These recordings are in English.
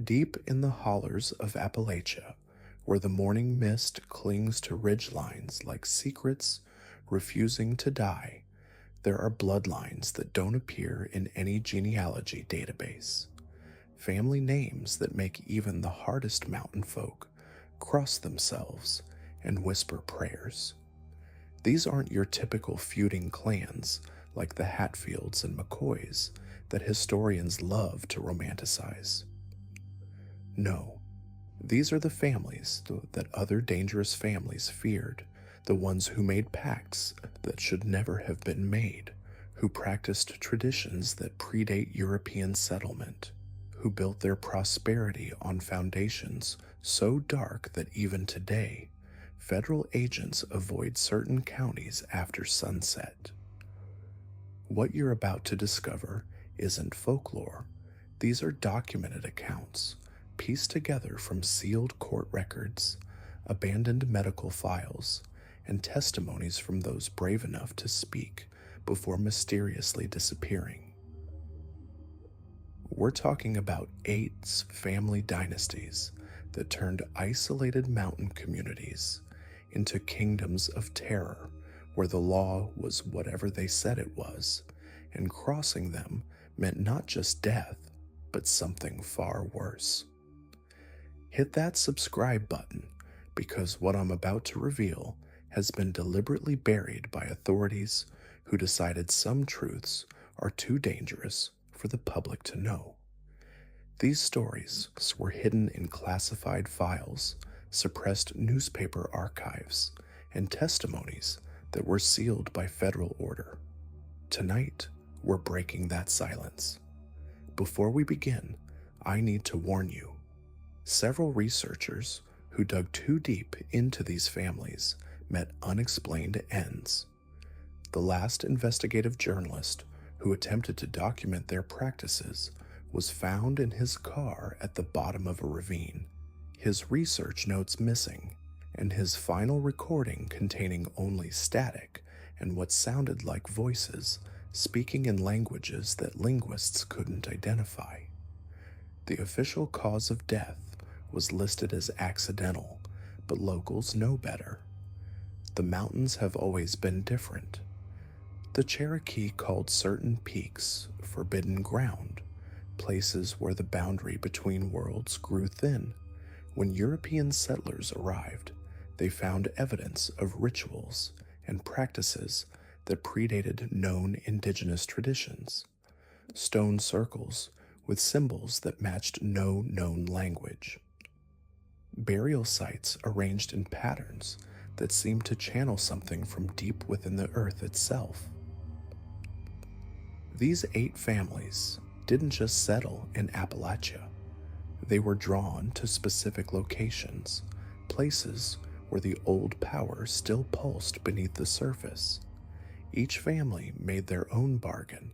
Deep in the hollers of Appalachia, where the morning mist clings to ridge lines like secrets refusing to die, there are bloodlines that don't appear in any genealogy database. Family names that make even the hardest mountain folk cross themselves and whisper prayers. These aren't your typical feuding clans like the Hatfields and McCoys that historians love to romanticize. No, these are the families that other dangerous families feared, the ones who made pacts that should never have been made, who practiced traditions that predate European settlement, who built their prosperity on foundations so dark that even today, federal agents avoid certain counties after sunset. What you're about to discover isn't folklore. These are documented accounts, pieced together from sealed court records, abandoned medical files, and testimonies from those brave enough to speak before mysteriously disappearing. We're talking about 8 family dynasties that turned isolated mountain communities into kingdoms of terror where the law was whatever they said it was, and crossing them meant not just death, but something far worse. Hit that subscribe button because what I'm about to reveal has been deliberately buried by authorities who decided some truths are too dangerous for the public to know. These stories were hidden in classified files, suppressed newspaper archives, and testimonies that were sealed by federal order. Tonight, we're breaking that silence. Before we begin, I need to warn you. Several researchers who dug too deep into these families met unexplained ends. The last investigative journalist who attempted to document their practices was found in his car at the bottom of a ravine, his research notes missing, and his final recording containing only static and what sounded like voices speaking in languages that linguists couldn't identify. The official cause of death was listed as accidental, but locals know better. The mountains have always been different. The Cherokee called certain peaks forbidden ground, places where the boundary between worlds grew thin. When European settlers arrived, they found evidence of rituals and practices that predated known indigenous traditions. Stone circles with symbols that matched no known language. Burial sites arranged in patterns that seemed to channel something from deep within the earth itself. These 8 families didn't just settle in Appalachia. They were drawn to specific locations, places where the old power still pulsed beneath the surface. Each family made their own bargain,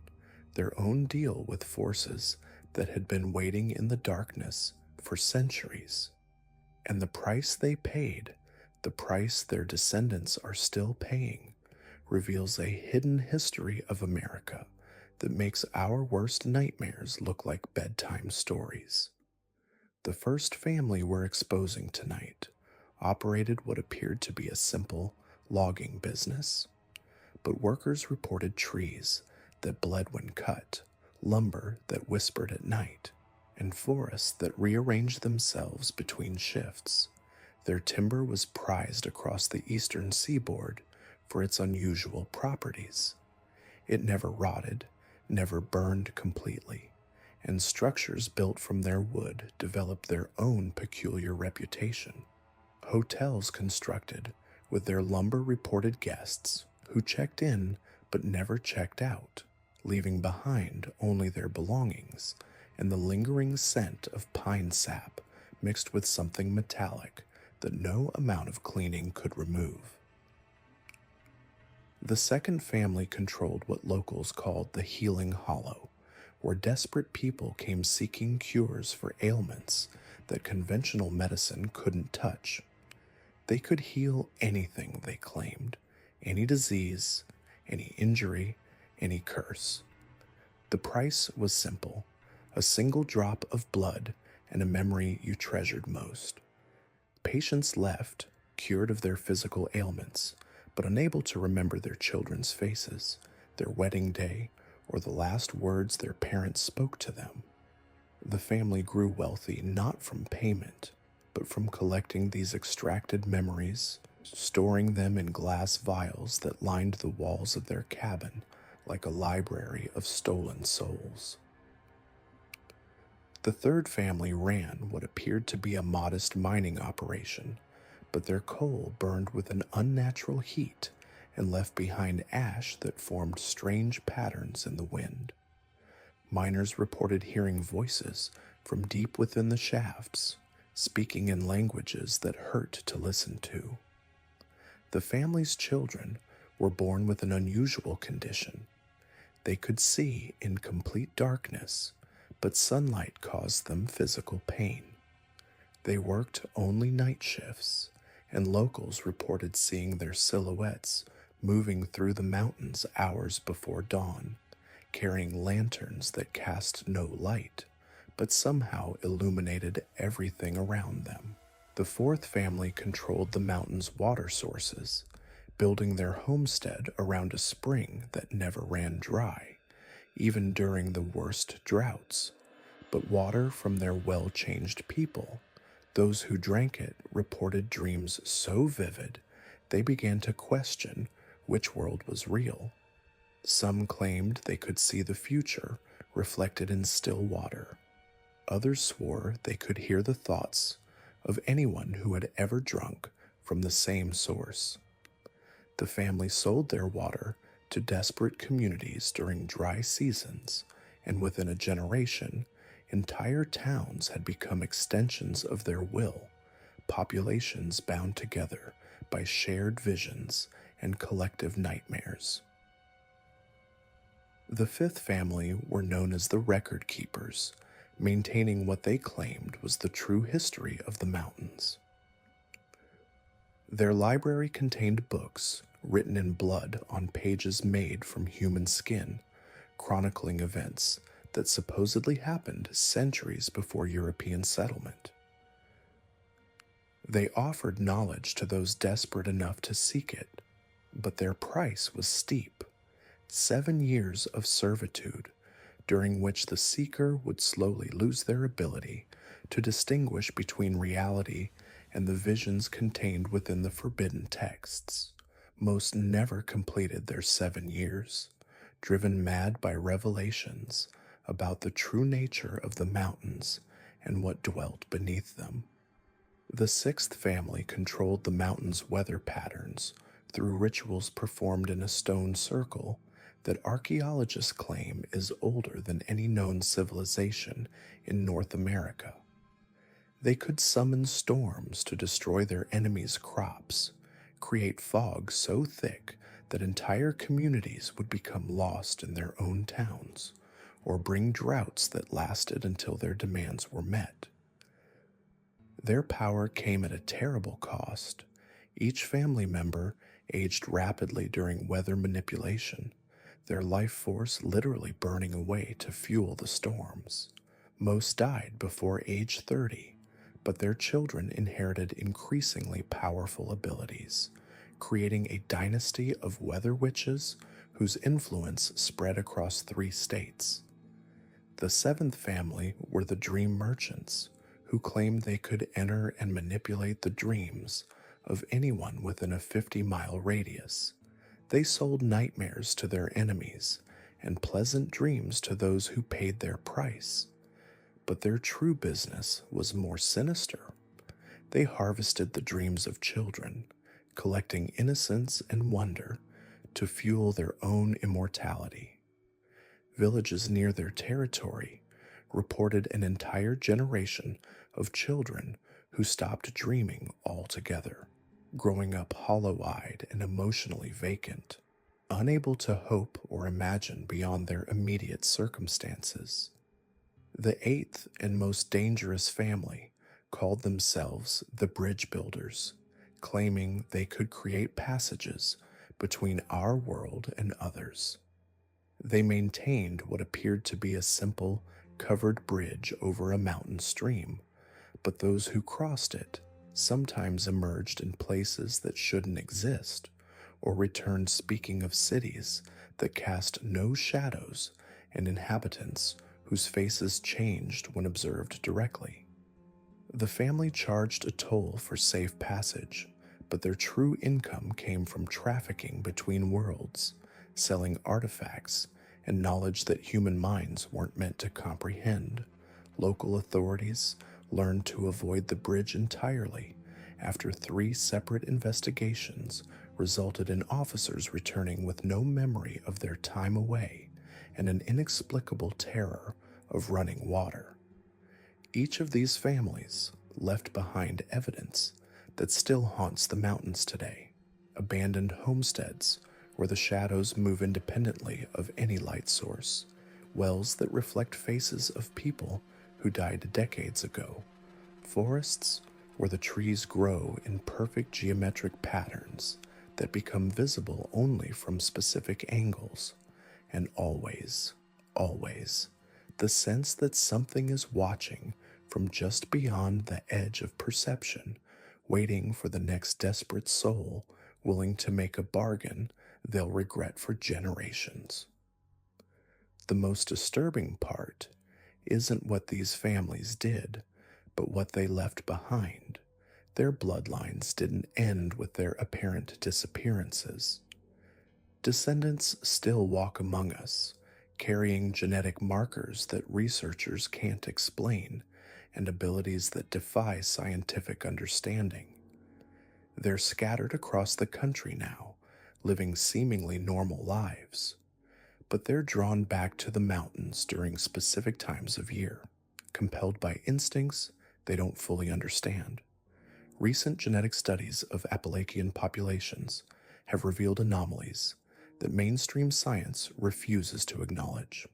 their own deal with forces that had been waiting in the darkness for centuries. And the price they paid, the price their descendants are still paying, reveals a hidden history of America that makes our worst nightmares look like bedtime stories. The first family we're exposing tonight operated what appeared to be a simple logging business. But workers reported trees that bled when cut, lumber that whispered at night, and forests that rearranged themselves between shifts. Their timber was prized across the eastern seaboard for its unusual properties. It never rotted, never burned completely, and structures built from their wood developed their own peculiar reputation. Hotels constructed with their lumber-reported guests who checked in but never checked out, leaving behind only their belongings and the lingering scent of pine sap mixed with something metallic that no amount of cleaning could remove. The second family controlled what locals called the Healing Hollow, where desperate people came seeking cures for ailments that conventional medicine couldn't touch. They could heal anything, they claimed, any disease, any injury, any curse. The price was simple: a single drop of blood and a memory you treasured most. Patients left, cured of their physical ailments, but unable to remember their children's faces, their wedding day, or the last words their parents spoke to them. The family grew wealthy not from payment, but from collecting these extracted memories, storing them in glass vials that lined the walls of their cabin like a library of stolen souls. The third family ran what appeared to be a modest mining operation, but their coal burned with an unnatural heat and left behind ash that formed strange patterns in the wind. Miners reported hearing voices from deep within the shafts, speaking in languages that hurt to listen to. The family's children were born with an unusual condition. They could see in complete darkness, but sunlight caused them physical pain. They worked only night shifts, and locals reported seeing their silhouettes moving through the mountains hours before dawn, carrying lanterns that cast no light, but somehow illuminated everything around them. The fourth family controlled the mountain's water sources, building their homestead around a spring that never ran dry, even during the worst droughts. But water from their well-changed people, those who drank it, reported dreams so vivid they began to question which world was real. Some claimed they could see the future reflected in still water. Others swore they could hear the thoughts of anyone who had ever drunk from the same source. The family sold their water to desperate communities during dry seasons, and within a generation, entire towns had become extensions of their will, populations bound together by shared visions and collective nightmares. The fifth family were known as the record keepers, maintaining what they claimed was the true history of the mountains. Their library contained books written in blood on pages made from human skin, chronicling events that supposedly happened centuries before European settlement. They offered knowledge to those desperate enough to seek it, but their price was steep: 7 years of servitude, during which the seeker would slowly lose their ability to distinguish between reality and the visions contained within the forbidden texts. Most never completed their 7 years, driven mad by revelations about the true nature of the mountains and what dwelt beneath them. The sixth family controlled the mountain's weather patterns through rituals performed in a stone circle that archaeologists claim is older than any known civilization in North America. They could summon storms to destroy their enemies' crops, create fog so thick that entire communities would become lost in their own towns, or bring droughts that lasted until their demands were met. Their power came at a terrible cost. Each family member aged rapidly during weather manipulation, their life force literally burning away to fuel the storms. Most died before age 30, but their children inherited increasingly powerful abilities, creating a dynasty of weather witches whose influence spread across 3 states. The seventh family were the dream merchants, who claimed they could enter and manipulate the dreams of anyone within a 50-mile radius. They sold nightmares to their enemies and pleasant dreams to those who paid their price. But their true business was more sinister. They harvested the dreams of children, collecting innocence and wonder to fuel their own immortality. Villages near their territory reported an entire generation of children who stopped dreaming altogether, growing up hollow-eyed and emotionally vacant, unable to hope or imagine beyond their immediate circumstances. The eighth and most dangerous family called themselves the Bridgebuilders, claiming they could create passages between our world and others. They maintained what appeared to be a simple, covered bridge over a mountain stream, but those who crossed it sometimes emerged in places that shouldn't exist, or returned speaking of cities that cast no shadows and inhabitants whose faces changed when observed directly. The family charged a toll for safe passage, but their true income came from trafficking between worlds, selling artifacts and knowledge that human minds weren't meant to comprehend. Local authorities learned to avoid the bridge entirely after 3 separate investigations resulted in officers returning with no memory of their time away and an inexplicable terror of running water. Each of these families left behind evidence that still haunts the mountains today, abandoned homesteads where the shadows move independently of any light source, wells that reflect faces of people who died decades ago, forests where the trees grow in perfect geometric patterns that become visible only from specific angles, and always, always, the sense that something is watching from just beyond the edge of perception, waiting for the next desperate soul willing to make a bargain they'll regret for generations. The most disturbing part isn't what these families did, but what they left behind. Their bloodlines didn't end with their apparent disappearances. Descendants still walk among us, carrying genetic markers that researchers can't explain and abilities that defy scientific understanding. They're scattered across the country now, living seemingly normal lives, but they're drawn back to the mountains during specific times of year, compelled by instincts they don't fully understand. Recent genetic studies of Appalachian populations have revealed anomalies that mainstream science refuses to acknowledge.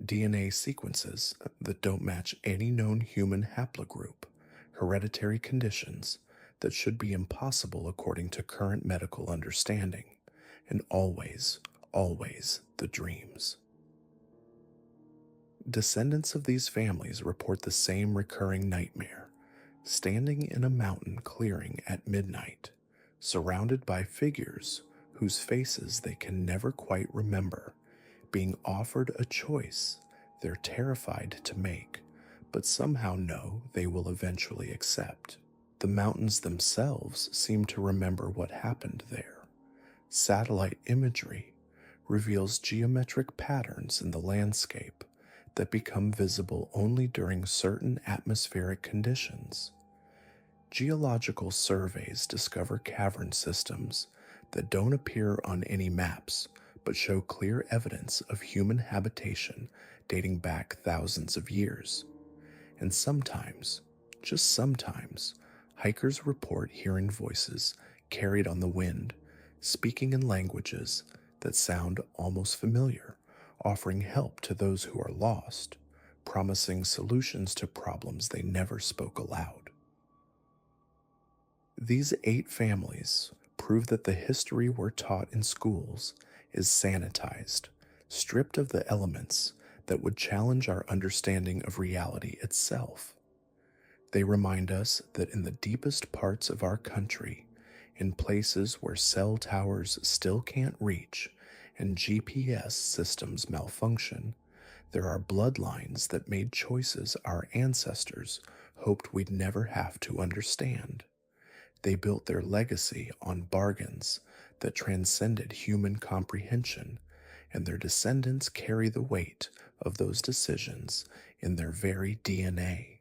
DNA sequences that don't match any known human haplogroup, hereditary conditions that should be impossible according to current medical understanding, and always, always the dreams. Descendants of these families report the same recurring nightmare, standing in a mountain clearing at midnight, surrounded by figures whose faces they can never quite remember, being offered a choice they're terrified to make, but somehow know they will eventually accept. The mountains themselves seem to remember what happened there. Satellite imagery reveals geometric patterns in the landscape that become visible only during certain atmospheric conditions. Geological surveys discover cavern systems that don't appear on any maps but show clear evidence of human habitation dating back thousands of years. And sometimes, just sometimes, hikers report hearing voices carried on the wind, speaking in languages that sound almost familiar, offering help to those who are lost, promising solutions to problems they never spoke aloud. These 8 families prove that the history we're taught in schools is sanitized, stripped of the elements that would challenge our understanding of reality itself. They remind us that in the deepest parts of our country, in places where cell towers still can't reach and GPS systems malfunction, there are bloodlines that made choices our ancestors hoped we'd never have to understand. They built their legacy on bargains that transcended human comprehension, and their descendants carry the weight of those decisions in their very DNA.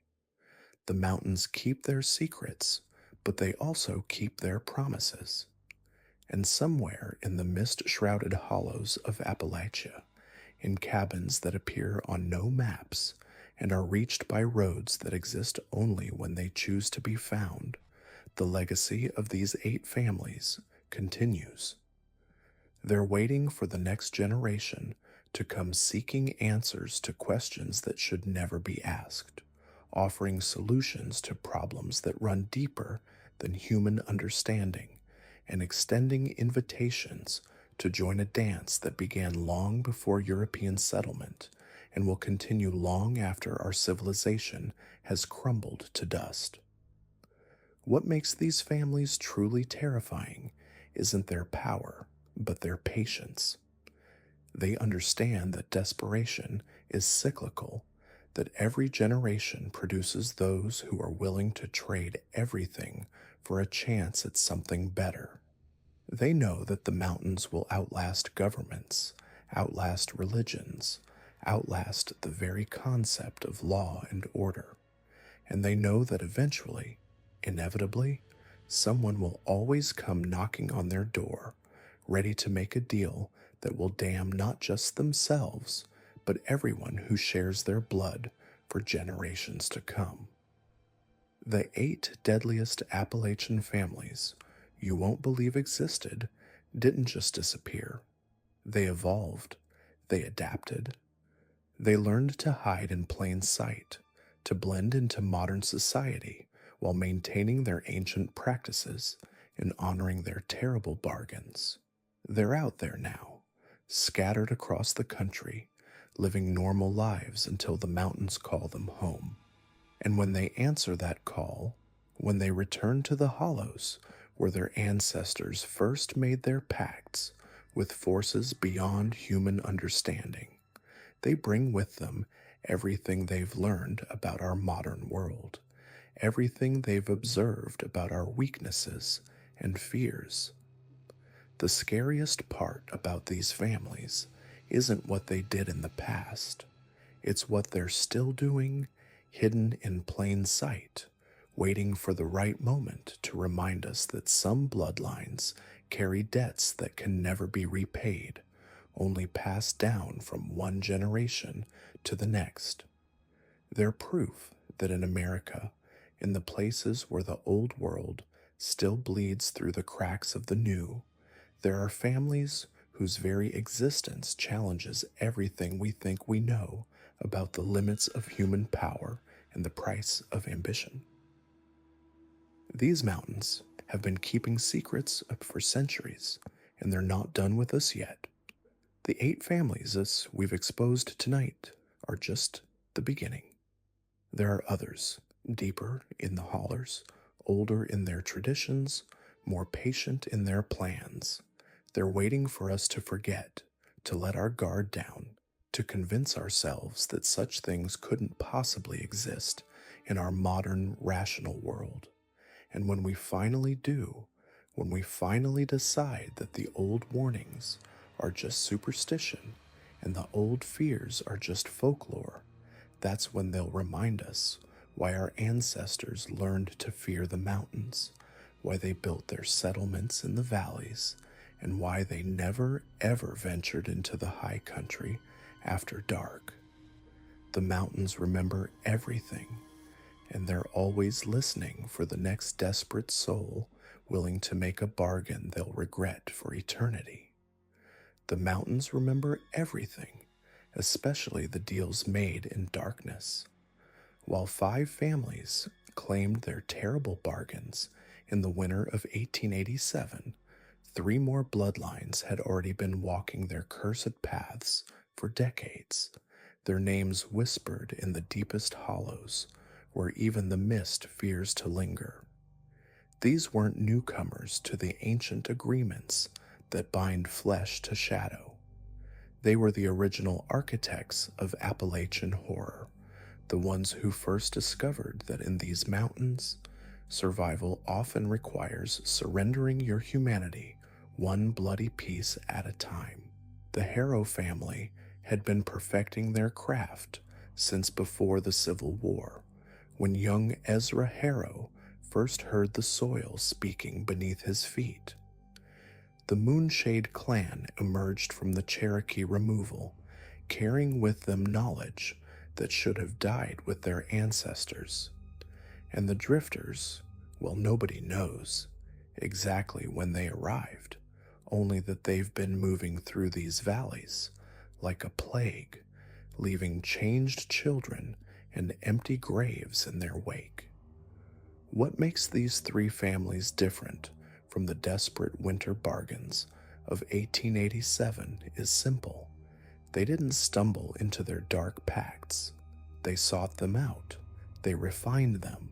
The mountains keep their secrets, but they also keep their promises. And somewhere in the mist-shrouded hollows of Appalachia, in cabins that appear on no maps and are reached by roads that exist only when they choose to be found, the legacy of these 8 families continues. They're waiting for the next generation to come seeking answers to questions that should never be asked, offering solutions to problems that run deeper than human understanding, and extending invitations to join a dance that began long before European settlement and will continue long after our civilization has crumbled to dust. What makes these families truly terrifying isn't their power, but their patience. They understand that desperation is cyclical, that every generation produces those who are willing to trade everything for a chance at something better. They know that the mountains will outlast governments, outlast religions, outlast the very concept of law and order. And they know that eventually, inevitably, someone will always come knocking on their door, ready to make a deal that will damn not just themselves, but everyone who shares their blood for generations to come. The 8 deadliest Appalachian families you won't believe existed didn't just disappear. They evolved, they adapted, they learned to hide in plain sight, to blend into modern society while maintaining their ancient practices and honoring their terrible bargains. They're out there now, scattered across the country, living normal lives until the mountains call them home. And when they answer that call, when they return to the hollows where their ancestors first made their pacts with forces beyond human understanding, they bring with them everything they've learned about our modern world, everything they've observed about our weaknesses and fears. The scariest part about these families isn't what they did in the past, it's what they're still doing, hidden in plain sight, waiting for the right moment to remind us that some bloodlines carry debts that can never be repaid, only passed down from one generation to the next. They're proof that in America, in the places where the old world still bleeds through the cracks of the new, there are families whose very existence challenges everything we think we know about the limits of human power and the price of ambition. These mountains have been keeping secrets up for centuries, and they're not done with us yet. The 8 families as we've exposed tonight are just the beginning. There are others, deeper in the hollers, older in their traditions, more patient in their plans. They're waiting for us to forget, to let our guard down, to convince ourselves that such things couldn't possibly exist in our modern, rational world. And when we finally do, when we finally decide that the old warnings are just superstition and the old fears are just folklore, that's when they'll remind us why our ancestors learned to fear the mountains, why they built their settlements in the valleys, and why they never ever ventured into the high country after dark. The mountains remember everything, and they're always listening for the next desperate soul willing to make a bargain they'll regret for eternity. The mountains remember everything, especially the deals made in darkness. While 5 families claimed their terrible bargains in the winter of 1887, 3 more bloodlines had already been walking their cursed paths for decades, their names whispered in the deepest hollows, where even the mist fears to linger. These weren't newcomers to the ancient agreements that bind flesh to shadow. They were the original architects of Appalachian horror, the ones who first discovered that in these mountains, survival often requires surrendering your humanity one bloody piece at a time. The Harrow family had been perfecting their craft since before the Civil War, when young Ezra Harrow first heard the soil speaking beneath his feet. The Moonshade clan emerged from the Cherokee removal, carrying with them knowledge that should have died with their ancestors. And the Drifters, well, nobody knows exactly when they arrived, only that they've been moving through these valleys like a plague, leaving changed children and empty graves in their wake. What makes these 3 families different from the desperate winter bargains of 1887 is simple. They didn't stumble into their dark pacts. They sought them out. They refined them.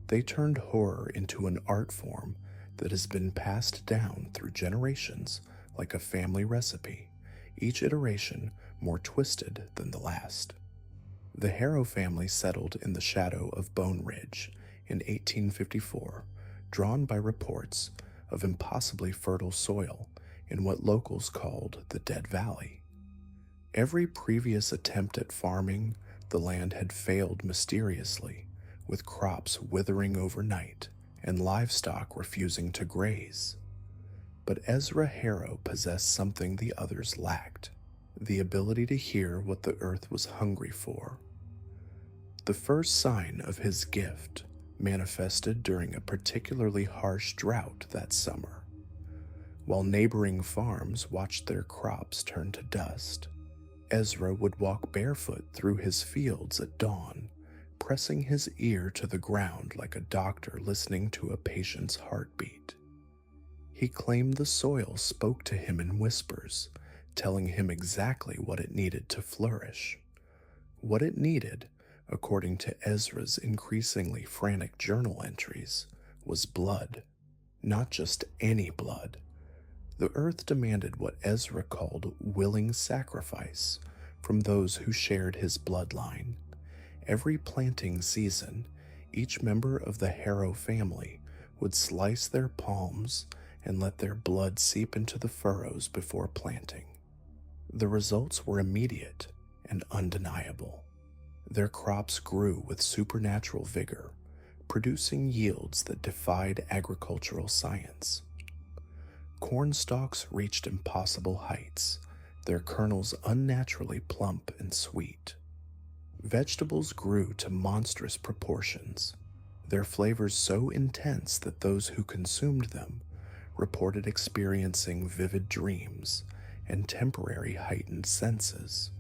They turned horror into an art form that has been passed down through generations like a family recipe, each iteration more twisted than the last. The Harrow family settled in the shadow of Bone Ridge in 1854, drawn by reports of impossibly fertile soil in what locals called the Dead Valley. Every previous attempt at farming, the land had failed mysteriously, with crops withering overnight and livestock refusing to graze. But Ezra Harrow possessed something the others lacked: the ability to hear what the earth was hungry for. The first sign of his gift manifested during a particularly harsh drought that summer. While neighboring farms watched their crops turn to dust, Ezra would walk barefoot through his fields at dawn, pressing his ear to the ground like a doctor listening to a patient's heartbeat. He claimed the soil spoke to him in whispers, telling him exactly what it needed to flourish. What it needed, according to Ezra's increasingly frantic journal entries, was blood. Not just any blood. The earth demanded what Ezra called willing sacrifice from those who shared his bloodline. Every planting season, each member of the Harrow family would slice their palms and let their blood seep into the furrows before planting. The results were immediate and undeniable. Their crops grew with supernatural vigor, producing yields that defied agricultural science. Corn stalks reached impossible heights, their kernels unnaturally plump and sweet. Vegetables grew to monstrous proportions, their flavors so intense that those who consumed them reported experiencing vivid dreams and temporary heightened senses.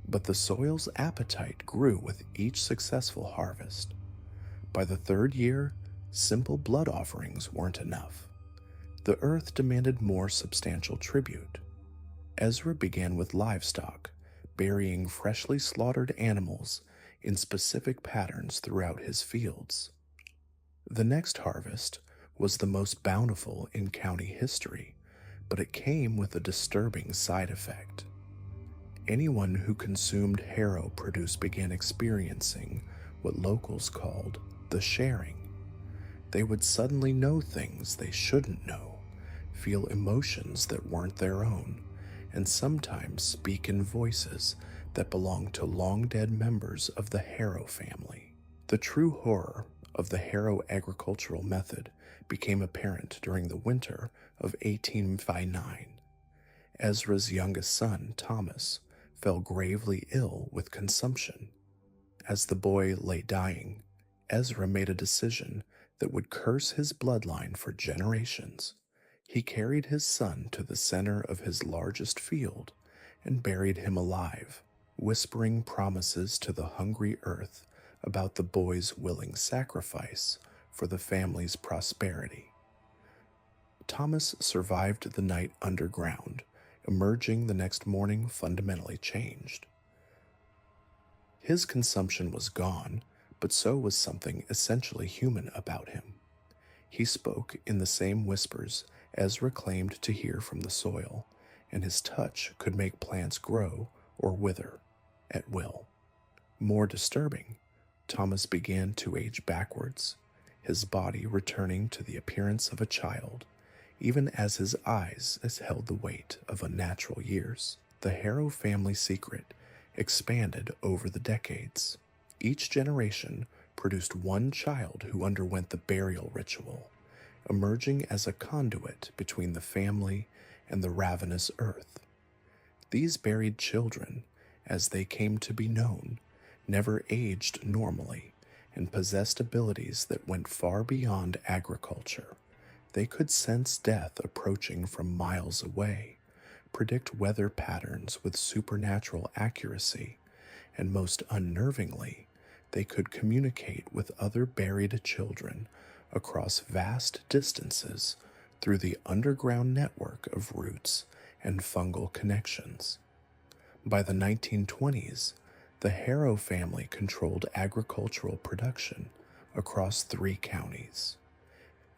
But the soil's appetite grew with each successful harvest. By the third year, simple blood offerings weren't enough. The earth demanded more substantial tribute. Ezra began with livestock, burying freshly slaughtered animals in specific patterns throughout his fields. The next harvest was the most bountiful in county history, but it came with a disturbing side effect. Anyone who consumed harrow produce began experiencing what locals called the sharing. They would suddenly know things they shouldn't know, feel emotions that weren't their own, and sometimes speak in voices that belonged to long-dead members of the Harrow family. The true horror of the Harrow agricultural method became apparent during the winter of 1859. Ezra's youngest son, Thomas, fell gravely ill with consumption. As the boy lay dying, Ezra made a decision that would curse his bloodline for generations. He carried his son to the center of his largest field and buried him alive, whispering promises to the hungry earth about the boy's willing sacrifice for the family's prosperity. Thomas survived the night underground, emerging the next morning fundamentally changed. His consumption was gone, but so was something essentially human about him. He spoke in the same whispers Ezra claimed to hear from the soil, and his touch could make plants grow or wither at will. More disturbing, Thomas began to age backwards, his body returning to the appearance of a child, even as his eyes held the weight of unnatural years. The Harrow family secret expanded over the decades. Each generation produced one child who underwent the burial ritual, emerging as a conduit between the family and the ravenous earth. These buried children, as they came to be known, never aged normally and possessed abilities that went far beyond agriculture. They could sense death approaching from miles away, predict weather patterns with supernatural accuracy, and most unnervingly, they could communicate with other buried children across vast distances through the underground network of roots and fungal connections. By the 1920s, the Harrow family controlled agricultural production across 3 counties.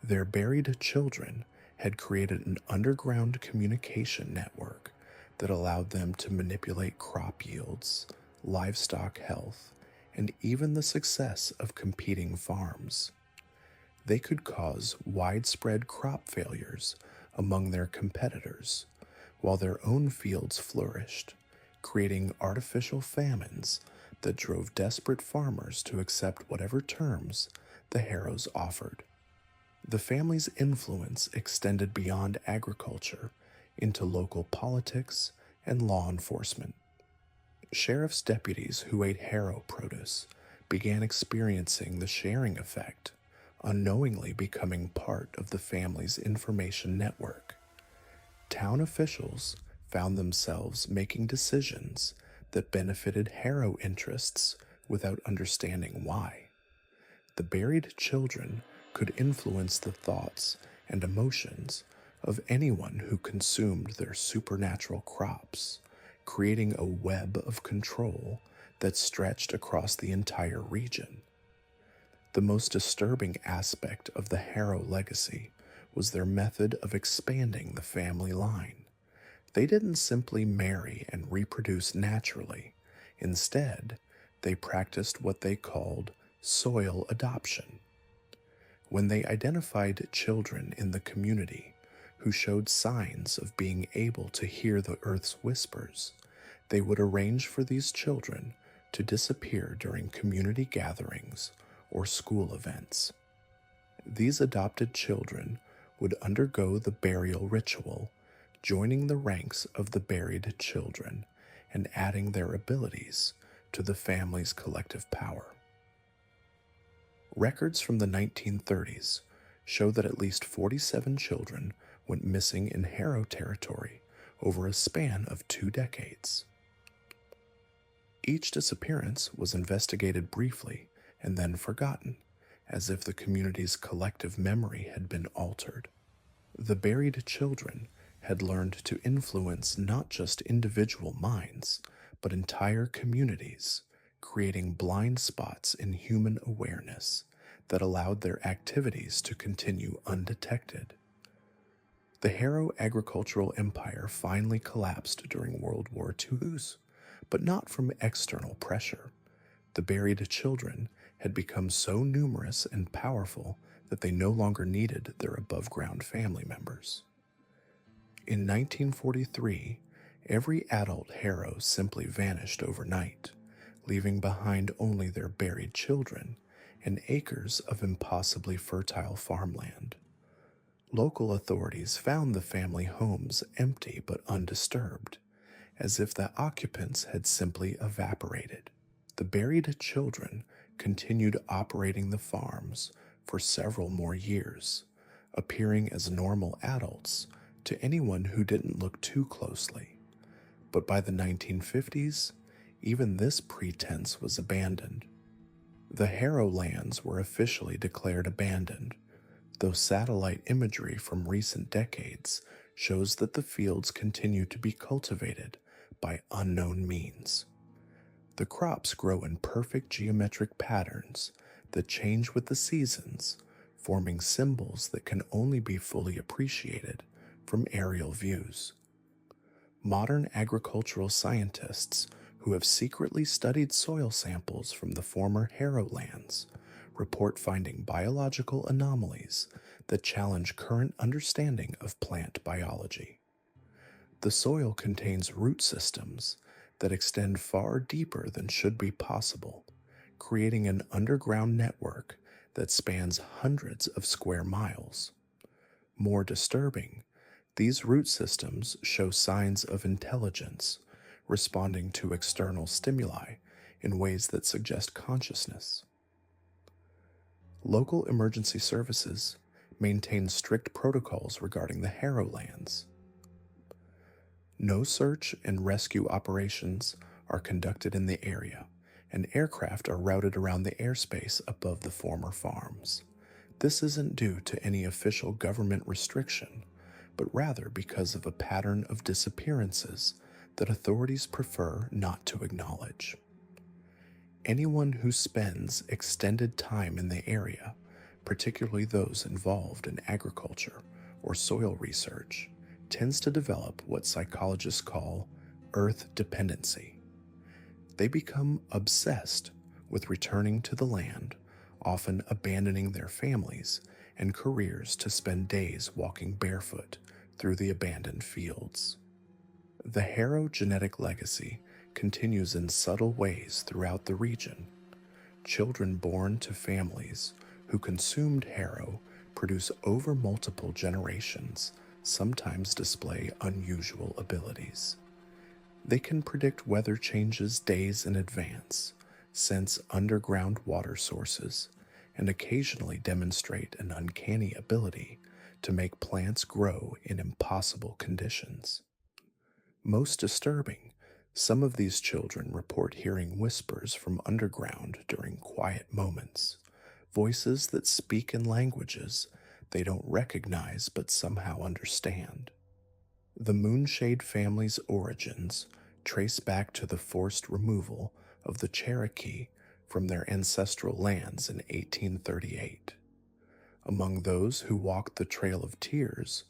Their buried children had created an underground communication network that allowed them to manipulate crop yields, livestock health, and even the success of competing farms. They could cause widespread crop failures among their competitors, while their own fields flourished, creating artificial famines that drove desperate farmers to accept whatever terms the Harrows offered. The family's influence extended beyond agriculture into local politics and law enforcement. Sheriff's deputies who ate harrow produce began experiencing the sharing effect, unknowingly becoming part of the family's information network. Town officials found themselves making decisions that benefited harrow interests without understanding why. The buried children could influence the thoughts and emotions of anyone who consumed their supernatural crops, creating a web of control that stretched across the entire region. The most disturbing aspect of the Harrow legacy was their method of expanding the family line. They didn't simply marry and reproduce naturally. Instead, they practiced what they called soil adoption. When they identified children in the community who showed signs of being able to hear the earth's whispers, they would arrange for these children to disappear during community gatherings or school events. These adopted children would undergo the burial ritual, joining the ranks of the buried children and adding their abilities to the family's collective power. Records from the 1930s show that at least 47 children went missing in Harrow territory over a span of 2 decades. Each disappearance was investigated briefly and then forgotten, as if the community's collective memory had been altered. The buried children had learned to influence not just individual minds, but entire communities, creating blind spots in human awareness that allowed their activities to continue undetected. The Harrow agricultural empire finally collapsed during World War II's, but not from external pressure. The buried children had become so numerous and powerful that they no longer needed their above-ground family members. In 1943, every adult Harrow simply vanished overnight, leaving behind only their buried children and acres of impossibly fertile farmland. Local authorities found the family homes empty but undisturbed, as if the occupants had simply evaporated. The buried children continued operating the farms for several more years, appearing as normal adults to anyone who didn't look too closely. But by the 1950s, even this pretense was abandoned. The Harrow lands were officially declared abandoned, though satellite imagery from recent decades shows that the fields continue to be cultivated by unknown means. The crops grow in perfect geometric patterns that change with the seasons, forming symbols that can only be fully appreciated from aerial views. Modern agricultural scientists who have secretly studied soil samples from the former Harrow lands report finding biological anomalies that challenge current understanding of plant biology. The soil contains root systems that extend far deeper than should be possible, creating an underground network that spans hundreds of square miles. More disturbing, these root systems show signs of intelligence, responding to external stimuli in ways that suggest consciousness. Local emergency services maintain strict protocols regarding the Harrow lands. No search and rescue operations are conducted in the area, and aircraft are routed around the airspace above the former farms. This isn't due to any official government restriction, but rather because of a pattern of disappearances that authorities prefer not to acknowledge. Anyone who spends extended time in the area, particularly those involved in agriculture or soil research, tends to develop what psychologists call earth dependency. They become obsessed with returning to the land, often abandoning their families and careers to spend days walking barefoot through the abandoned fields. The harrow genetic legacy continues in subtle ways throughout the region. Children born to families who consumed harrow produce over multiple generations, sometimes display unusual abilities. They can predict weather changes days in advance, sense underground water sources, and occasionally demonstrate an uncanny ability to make plants grow in impossible conditions. Most disturbing, some of these children report hearing whispers from underground during quiet moments, voices that speak in languages they don't recognize but somehow understand. The Moonshade family's origins trace back to the forced removal of the Cherokee from their ancestral lands in 1838. Among those who walked the Trail of Tears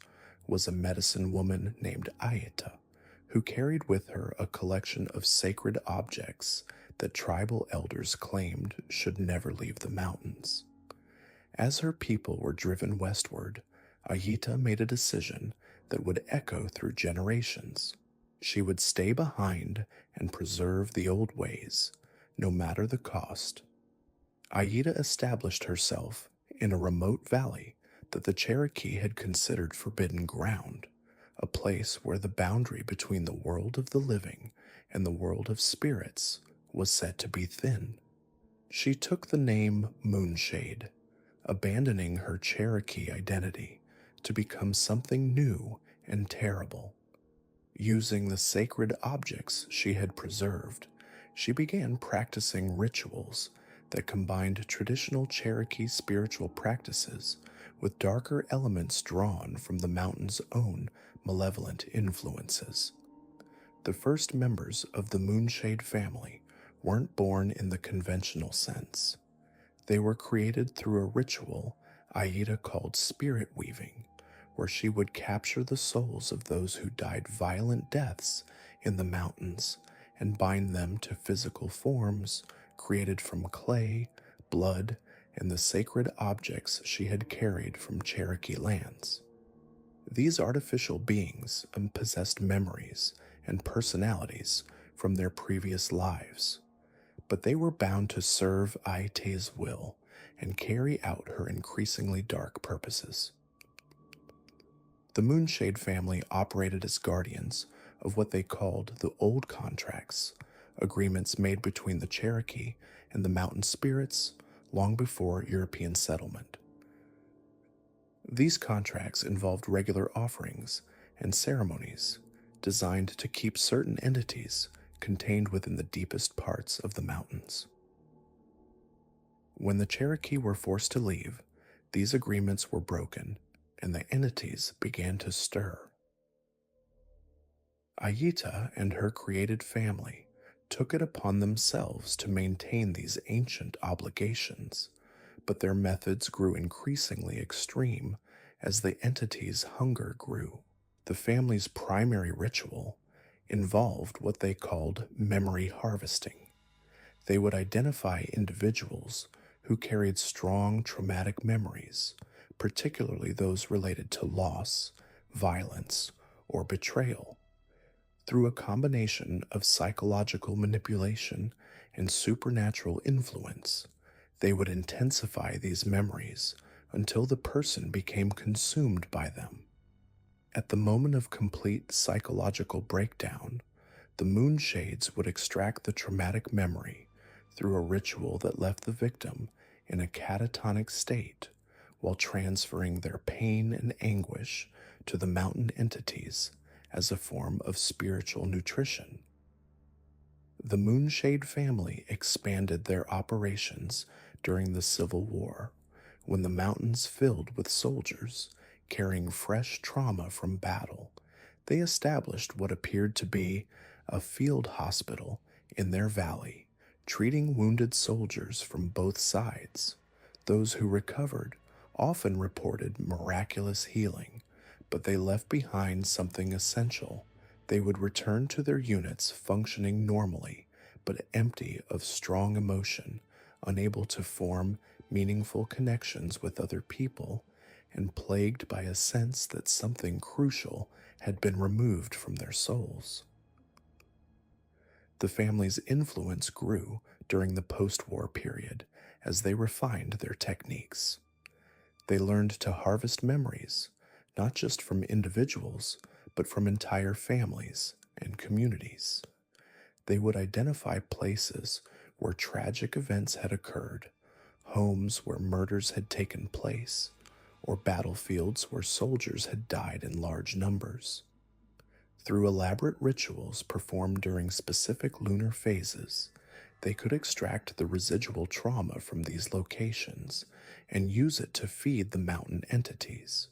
was a medicine woman named Ayeta, who carried with her a collection of sacred objects that tribal elders claimed should never leave the mountains. As her people were driven westward, Ayeta made a decision that would echo through generations. She would stay behind and preserve the old ways, no matter the cost. Ayeta established herself in a remote valley that the Cherokee had considered forbidden ground, a place where the boundary between the world of the living and the world of spirits was said to be thin. She took the name Moonshade, abandoning her Cherokee identity to become something new and terrible. Using the sacred objects she had preserved, she began practicing rituals that combined traditional Cherokee spiritual practices with darker elements drawn from the mountain's own malevolent influences. The first members of the Moonshade family weren't born in the conventional sense. They were created through a ritual Ayeta called spirit weaving, where she would capture the souls of those who died violent deaths in the mountains and bind them to physical forms created from clay, blood, and the sacred objects she had carried from Cherokee lands. These artificial beings possessed memories and personalities from their previous lives, but they were bound to serve Aite's will and carry out her increasingly dark purposes. The Moonshade family operated as guardians of what they called the old contracts, agreements made between the Cherokee and the mountain spirits long before European settlement. These contracts involved regular offerings and ceremonies designed to keep certain entities contained within the deepest parts of the mountains. When the Cherokee were forced to leave, these agreements were broken and the entities began to stir. Ayeta and her created family took it upon themselves to maintain these ancient obligations, but their methods grew increasingly extreme as the entity's hunger grew. The family's primary ritual involved what they called memory harvesting. They would identify individuals who carried strong traumatic memories, particularly those related to loss, violence, or betrayal. Through a combination of psychological manipulation and supernatural influence, they would intensify these memories until the person became consumed by them. At the moment of complete psychological breakdown, the Moonshades would extract the traumatic memory through a ritual that left the victim in a catatonic state while transferring their pain and anguish to the mountain entities as a form of spiritual nutrition. The Moonshade family expanded their operations during the Civil War, when the mountains filled with soldiers carrying fresh trauma from battle. They established what appeared to be a field hospital in their valley, treating wounded soldiers from both sides. Those who recovered often reported miraculous healing, but they left behind something essential. They would return to their units functioning normally, but empty of strong emotion, unable to form meaningful connections with other people, and plagued by a sense that something crucial had been removed from their souls. The family's influence grew during the post-war period as they refined their techniques. They learned to harvest memories, not just from individuals, but from entire families and communities. They would identify places where tragic events had occurred, homes where murders had taken place, or battlefields where soldiers had died in large numbers. Through elaborate rituals performed during specific lunar phases, they could extract the residual trauma from these locations and use it to feed the mountain entities.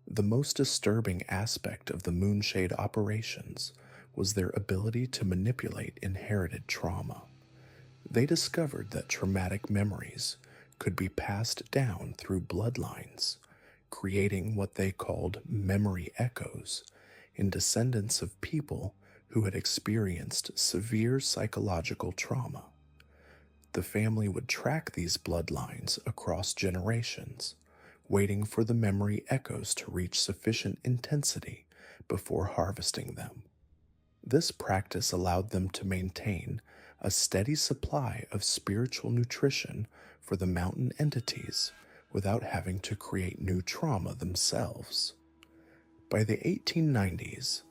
The most disturbing aspect of the moonshade operations was their ability to manipulate inherited trauma. They discovered that traumatic memories could be passed down through bloodlines, creating what they called memory echoes in descendants of people who had experienced severe psychological trauma. The family would track these bloodlines across generations, waiting for the memory echoes to reach sufficient intensity before harvesting them. This practice allowed them to maintain a steady supply of spiritual nutrition for the mountain entities without having to create new trauma themselves. By the 1890s,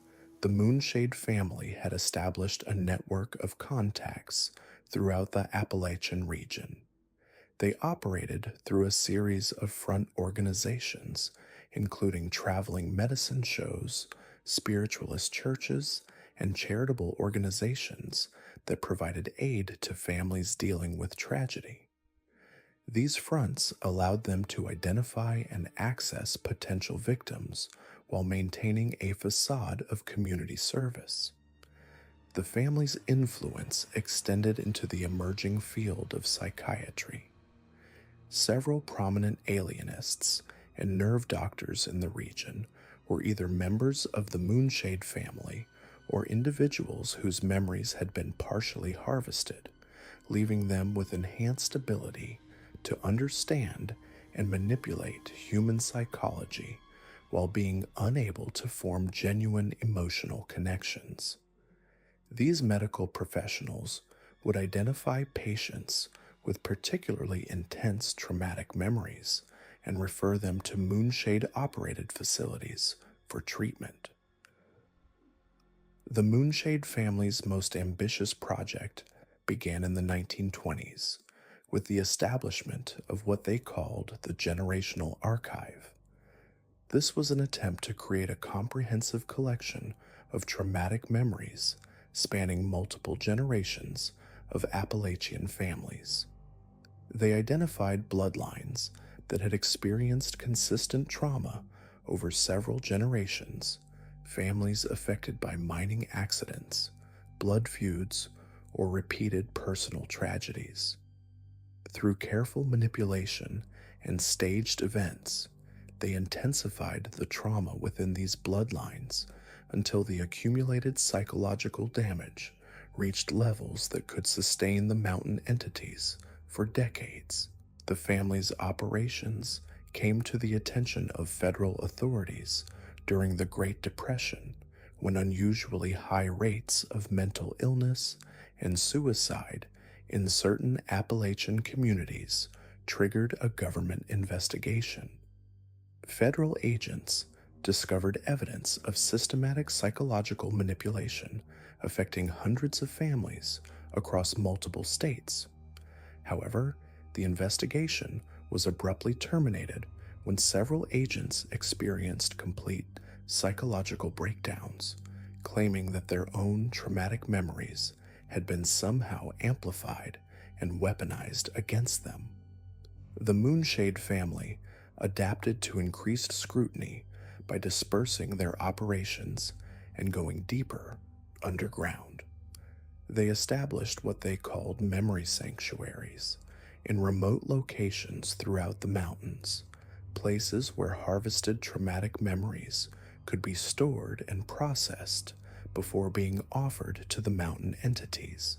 the Moonshade family had established a network of contacts throughout the Appalachian region. They operated through a series of front organizations, including traveling medicine shows, spiritualist churches, and charitable organizations that provided aid to families dealing with tragedy. These fronts allowed them to identify and access potential victims while maintaining a facade of community service. The family's influence extended into the emerging field of psychiatry. Several prominent alienists and nerve doctors in the region were either members of the Moonshade family or individuals whose memories had been partially harvested, leaving them with enhanced ability to understand and manipulate human psychology while being unable to form genuine emotional connections. These medical professionals would identify patients with particularly intense traumatic memories and refer them to Moonshade-operated facilities for treatment. The Moonshade family's most ambitious project began in the 1920s with the establishment of what they called the Generational Archive. This was an attempt to create a comprehensive collection of traumatic memories spanning multiple generations of Appalachian families. They identified bloodlines that had experienced consistent trauma over several generations, families affected by mining accidents, blood feuds, or repeated personal tragedies. Through careful manipulation and staged events, they intensified the trauma within these bloodlines until the accumulated psychological damage reached levels that could sustain the mountain entities for decades. The family's operations came to the attention of federal authorities during the Great Depression, when unusually high rates of mental illness and suicide in certain Appalachian communities triggered a government investigation. Federal agents discovered evidence of systematic psychological manipulation affecting hundreds of families across multiple states. However, the investigation was abruptly terminated when several agents experienced complete psychological breakdowns, claiming that their own traumatic memories had been somehow amplified and weaponized against them. The Moonshade family adapted to increased scrutiny by dispersing their operations and going deeper, underground. They established what they called memory sanctuaries in remote locations throughout the mountains, places where harvested traumatic memories could be stored and processed before being offered to the mountain entities.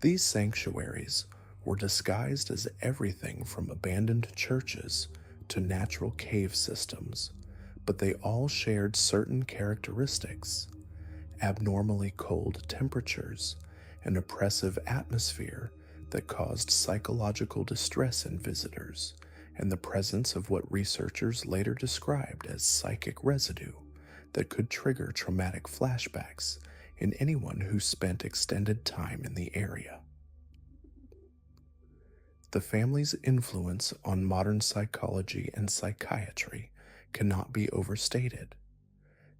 These sanctuaries were disguised as everything from abandoned churches to natural cave systems, but they all shared certain characteristics: abnormally cold temperatures, an oppressive atmosphere that caused psychological distress in visitors, and the presence of what researchers later described as psychic residue that could trigger traumatic flashbacks in anyone who spent extended time in the area. The family's influence on modern psychology and psychiatry cannot be overstated.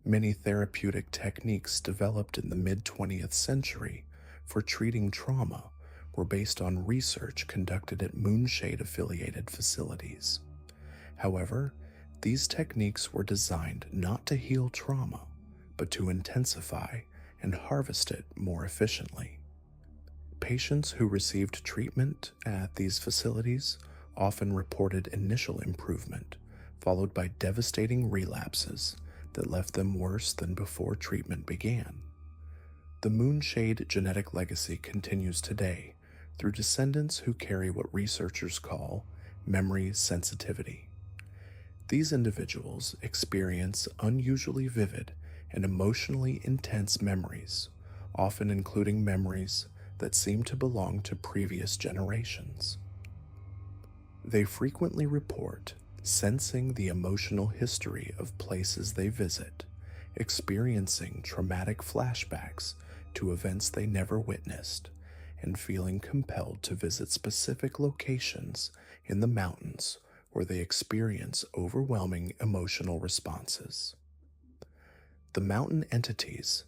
Many therapeutic techniques developed in the mid-20th century for treating trauma were based on research conducted at moonshade-affiliated facilities. However, these techniques were designed not to heal trauma, but to intensify and harvest it more efficiently. Patients who received treatment at these facilities often reported initial improvement, followed by devastating relapses that left them worse than before treatment began. The moonshade genetic legacy continues today through descendants who carry what researchers call memory sensitivity. These individuals experience unusually vivid and emotionally intense memories, often including memories that seem to belong to previous generations. They frequently report sensing the emotional history of places they visit, experiencing traumatic flashbacks to events they never witnessed, and feeling compelled to visit specific locations in the mountains where they experience overwhelming emotional responses. The mountain entities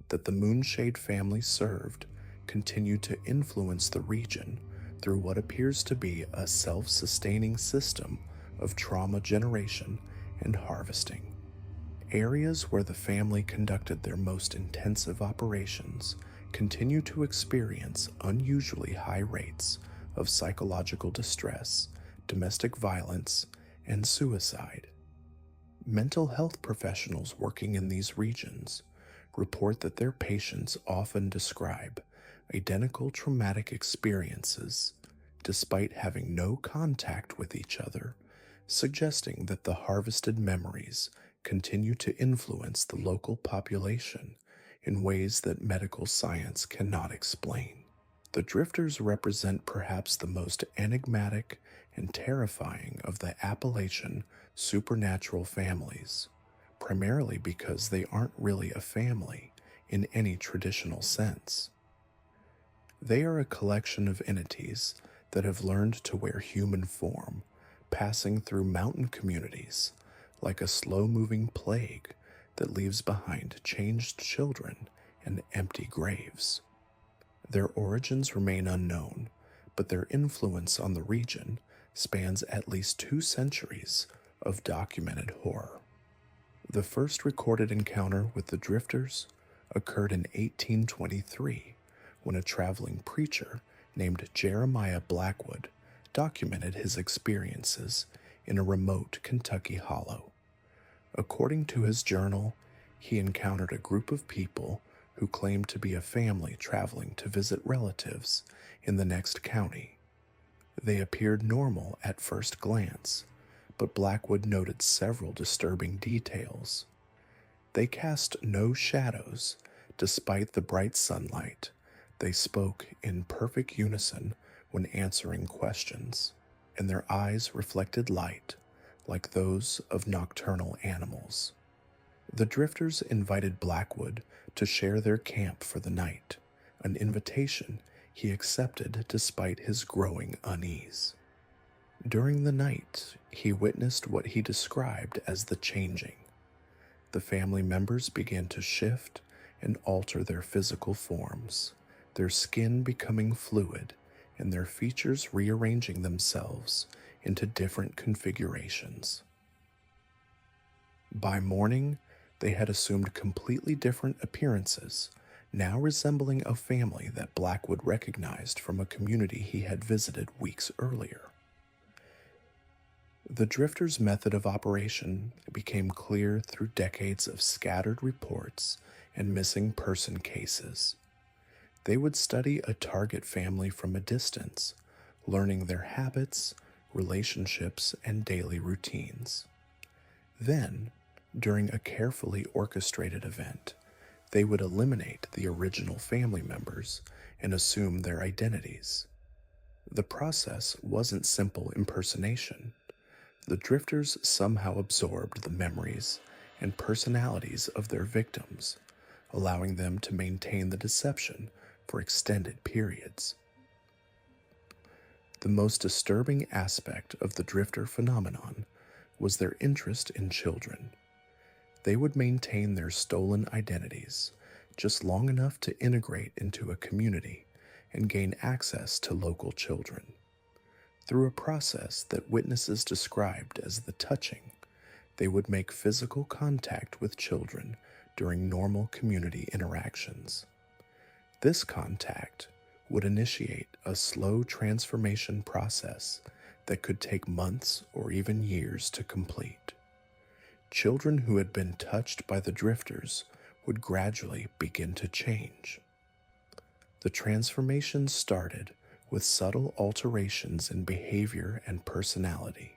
that the Moonshade family served continue to influence the region through what appears to be a self-sustaining system of trauma generation and harvesting. Areas where the family conducted their most intensive operations continue to experience unusually high rates of psychological distress, domestic violence, and suicide. Mental health professionals working in these regions report that their patients often describe identical traumatic experiences despite having no contact with each other, suggesting that the harvested memories continue to influence the local population in ways that medical science cannot explain. The drifters represent perhaps the most enigmatic and terrifying of the Appalachian supernatural families, primarily because they aren't really a family in any traditional sense. They are a collection of entities that have learned to wear human form, passing through mountain communities like a slow-moving plague that leaves behind changed children and empty graves. Their origins remain unknown, but their influence on the region spans at least 2 centuries of documented horror. The first recorded encounter with the drifters occurred in 1823 when a traveling preacher named Jeremiah Blackwood documented his experiences in a remote Kentucky hollow. According to his journal, he encountered a group of people who claimed to be a family traveling to visit relatives in the next county. They appeared normal at first glance, but Blackwood noted several disturbing details. They cast no shadows despite the bright sunlight. They spoke in perfect unison when answering questions, and their eyes reflected light like those of nocturnal animals. The drifters invited Blackwood to share their camp for the night, an invitation he accepted despite his growing unease. During the night, he witnessed what he described as the changing. The family members began to shift and alter their physical forms, their skin becoming fluid and their features rearranging themselves into different configurations. By morning, They had assumed completely different appearances, now resembling a family that Blackwood recognized from a community he had visited weeks earlier. The drifters' method of operation became clear through decades of scattered reports and missing person cases. They would study a target family from a distance, learning their habits, relationships, and daily routines. Then, during a carefully orchestrated event, they would eliminate the original family members and assume their identities. The process wasn't simple impersonation. The drifters somehow absorbed the memories and personalities of their victims, allowing them to maintain the deception for extended periods. The most disturbing aspect of the drifter phenomenon was their interest in children. They would maintain their stolen identities just long enough to integrate into a community and gain access to local children. Through a process that witnesses described as the touching, they would make physical contact with children during normal community interactions. This contact would initiate a slow transformation process that could take months or even years to complete. Children who had been touched by the drifters would gradually begin to change. The transformation started with subtle alterations in behavior and personality.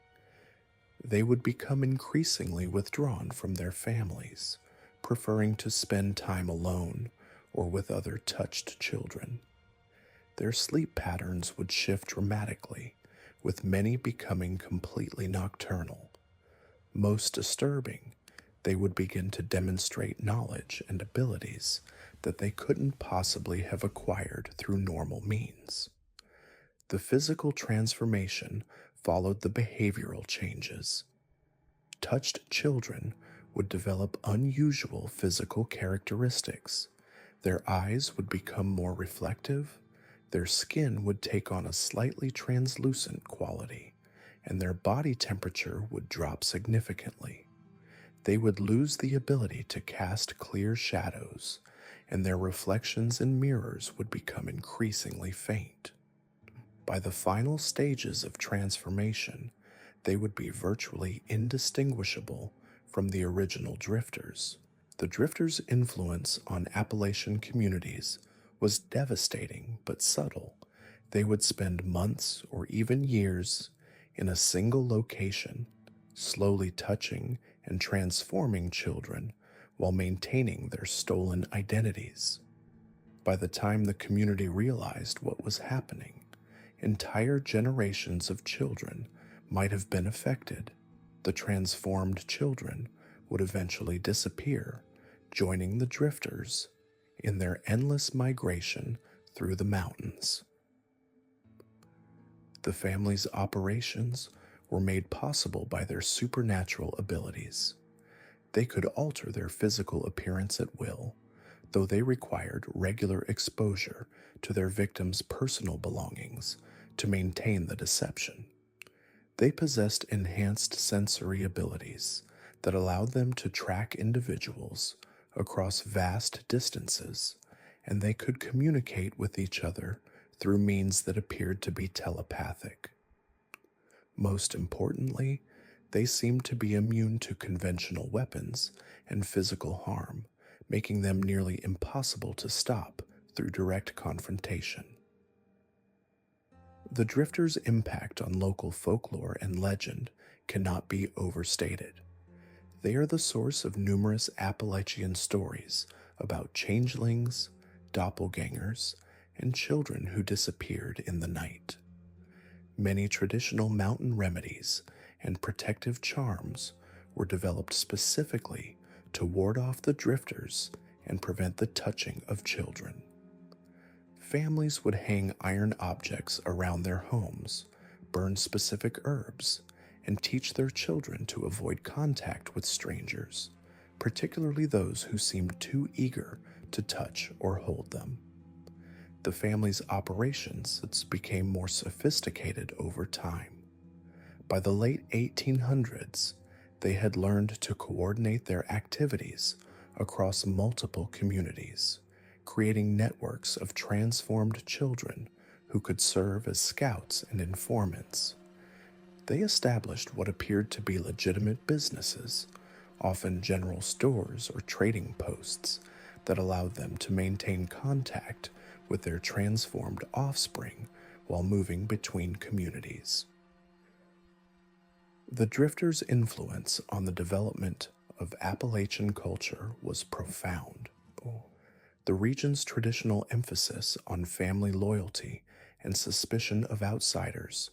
They would become increasingly withdrawn from their families, preferring to spend time alone or with other touched children. Their sleep patterns would shift dramatically, with many becoming completely nocturnal. Most disturbing, they would begin to demonstrate knowledge and abilities that they couldn't possibly have acquired through normal means. The physical transformation followed the behavioral changes. Touched children would develop unusual physical characteristics. Their eyes would become more reflective, their skin would take on a slightly translucent quality, and their body temperature would drop significantly. They would lose the ability to cast clear shadows, and their reflections in mirrors would become increasingly faint. By the final stages of transformation, they would be virtually indistinguishable from the original drifters. The drifters' influence on Appalachian communities was devastating but subtle. They would spend months or even years in a single location, slowly touching and transforming children while maintaining their stolen identities. By the time the community realized what was happening, entire generations of children might have been affected. The transformed children would eventually disappear, joining the drifters in their endless migration through the mountains. The family's operations were made possible by their supernatural abilities. They could alter their physical appearance at will, though they required regular exposure to their victims' personal belongings to maintain the deception. They possessed enhanced sensory abilities that allowed them to track individuals across vast distances, and they could communicate with each other through means that appeared to be telepathic. Most importantly, they seemed to be immune to conventional weapons and physical harm, making them nearly impossible to stop through direct confrontation. The drifters' impact on local folklore and legend cannot be overstated. They are the source of numerous Appalachian stories about changelings, doppelgangers, and children who disappeared in the night. Many traditional mountain remedies and protective charms were developed specifically to ward off the drifters and prevent the touching of children. Families would hang iron objects around their homes, burn specific herbs, and teach their children to avoid contact with strangers, particularly those who seemed too eager to touch or hold them. The family's operations became more sophisticated over time. By the late 1800s, They had learned to coordinate their activities across multiple communities, creating networks of transformed children who could serve as scouts and informants. They established what appeared to be legitimate businesses, often general stores or trading posts, that allowed them to maintain contact with their transformed offspring while moving between communities. The drifters' influence on the development of Appalachian culture was profound. The region's traditional emphasis on family loyalty and suspicion of outsiders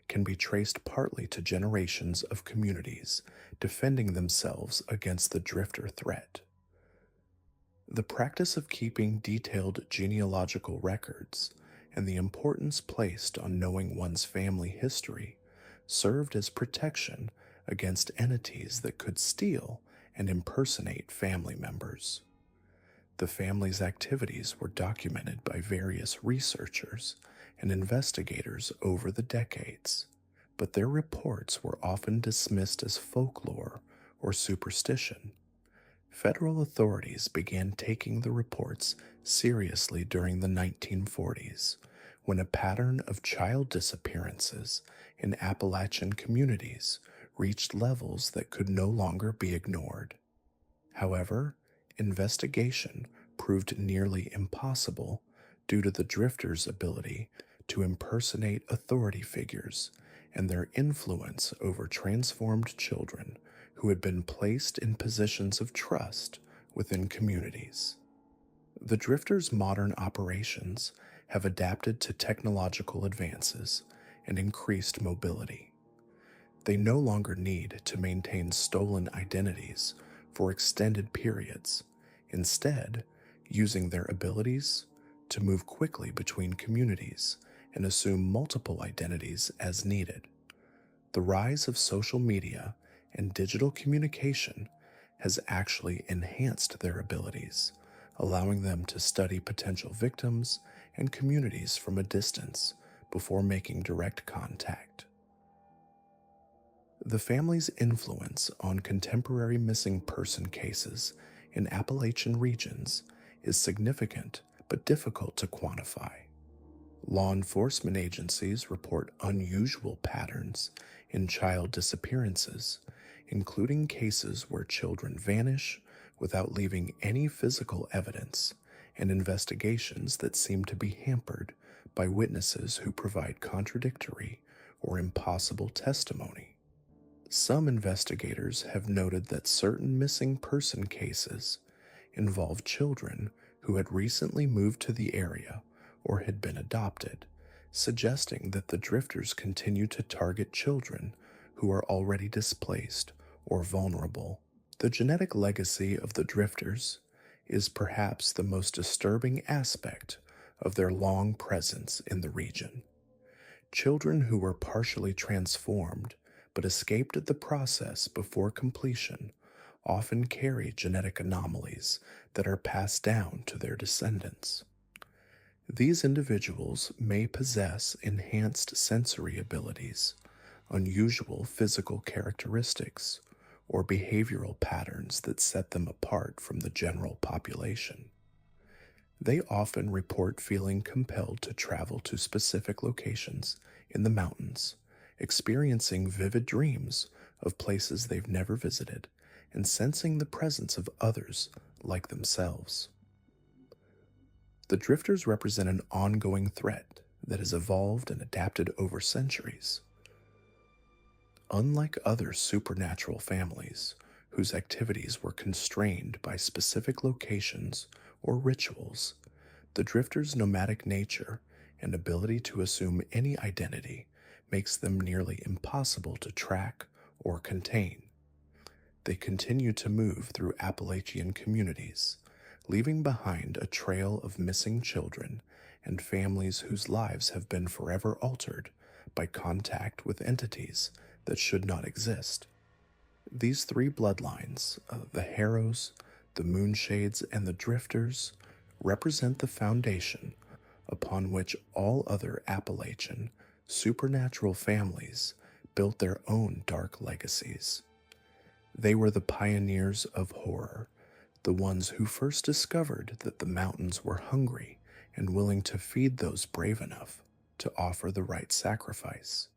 can be traced partly to generations of communities defending themselves against the drifter threat. The practice of keeping detailed genealogical records and the importance placed on knowing one's family history served as protection against entities that could steal and impersonate family members. The family's activities were documented by various researchers and investigators over the decades, but their reports were often dismissed as folklore or superstition. Federal authorities began taking the reports seriously during the 1940s, when a pattern of child disappearances in Appalachian communities reached levels that could no longer be ignored. However, investigation proved nearly impossible due to the drifters' ability to impersonate authority figures and their influence over transformed children who had been placed in positions of trust within communities. The drifters' modern operations have adapted to technological advances and increased mobility. They no longer need to maintain stolen identities for extended periods, instead, using their abilities to move quickly between communities and assume multiple identities as needed. The rise of social media and digital communication has actually enhanced their abilities, allowing them to study potential victims and communities from a distance before making direct contact. The family's influence on contemporary missing person cases in Appalachian regions is significant but difficult to quantify. Law enforcement agencies report unusual patterns in child disappearances, including cases where children vanish without leaving any physical evidence, and investigations that seem to be hampered by witnesses who provide contradictory or impossible testimony. Some investigators have noted that certain missing person cases involve children who had recently moved to the area or had been adopted, suggesting that the drifters continue to target children who are already displaced or vulnerable. The genetic legacy of the drifters is perhaps the most disturbing aspect of their long presence in the region. Children who were partially transformed but escaped the process before completion often carry genetic anomalies that are passed down to their descendants. These individuals may possess enhanced sensory abilities, unusual physical characteristics, or behavioral patterns that set them apart from the general population. They often report feeling compelled to travel to specific locations in the mountains, experiencing vivid dreams of places they've never visited, and sensing the presence of others like themselves. The drifters represent an ongoing threat that has evolved and adapted over centuries. Unlike other supernatural families, whose activities were constrained by specific locations or rituals, the drifters' nomadic nature and ability to assume any identity makes them nearly impossible to track or contain. They continue to move through Appalachian communities, leaving behind a trail of missing children and families whose lives have been forever altered by contact with entities that should not exist. These three bloodlines, the harrows, the moonshades, and the drifters, represent the foundation upon which all other Appalachian supernatural families built their own dark legacies. They were the pioneers of horror, the ones who first discovered that the mountains were hungry and willing to feed those brave enough to offer the right sacrifice.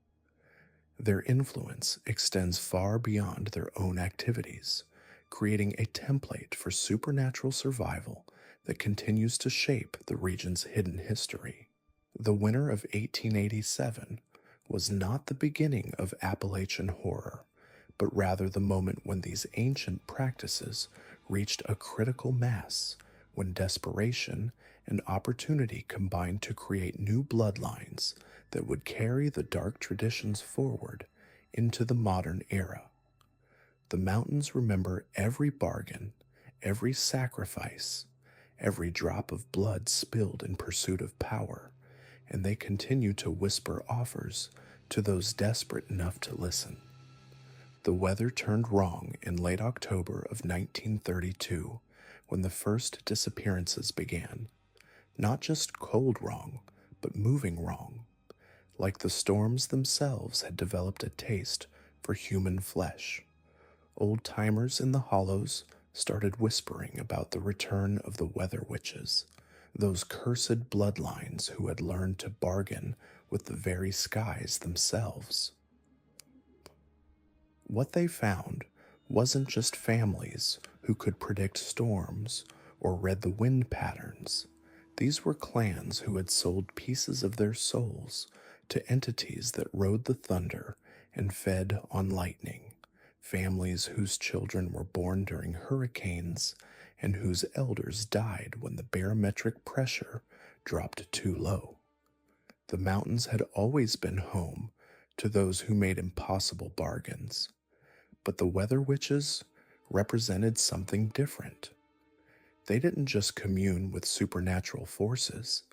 Their influence extends far beyond their own activities, creating a template for supernatural survival that continues to shape the region's hidden history. The winter of 1887 was not the beginning of Appalachian horror, but rather the moment when these ancient practices reached a critical mass, when desperation and opportunity combined to create new bloodlines that would carry the dark traditions forward into the modern era. The mountains remember every bargain, every sacrifice, every drop of blood spilled in pursuit of power, and they continue to whisper offers to those desperate enough to listen. The weather turned wrong in late October of 1932 when the first disappearances began. Not just cold wrong, but moving wrong. Like the storms themselves had developed a taste for human flesh. Old-timers in the hollows started whispering about the return of the weather witches, those cursed bloodlines who had learned to bargain with the very skies themselves. What they found wasn't just families who could predict storms or read the wind patterns. These were clans who had sold pieces of their souls to entities that rode the thunder and fed on lightning, families whose children were born during hurricanes and whose elders died when the barometric pressure dropped too low. The mountains had always been home to those who made impossible bargains, but the weather witches represented something different. They didn't just commune with supernatural forces,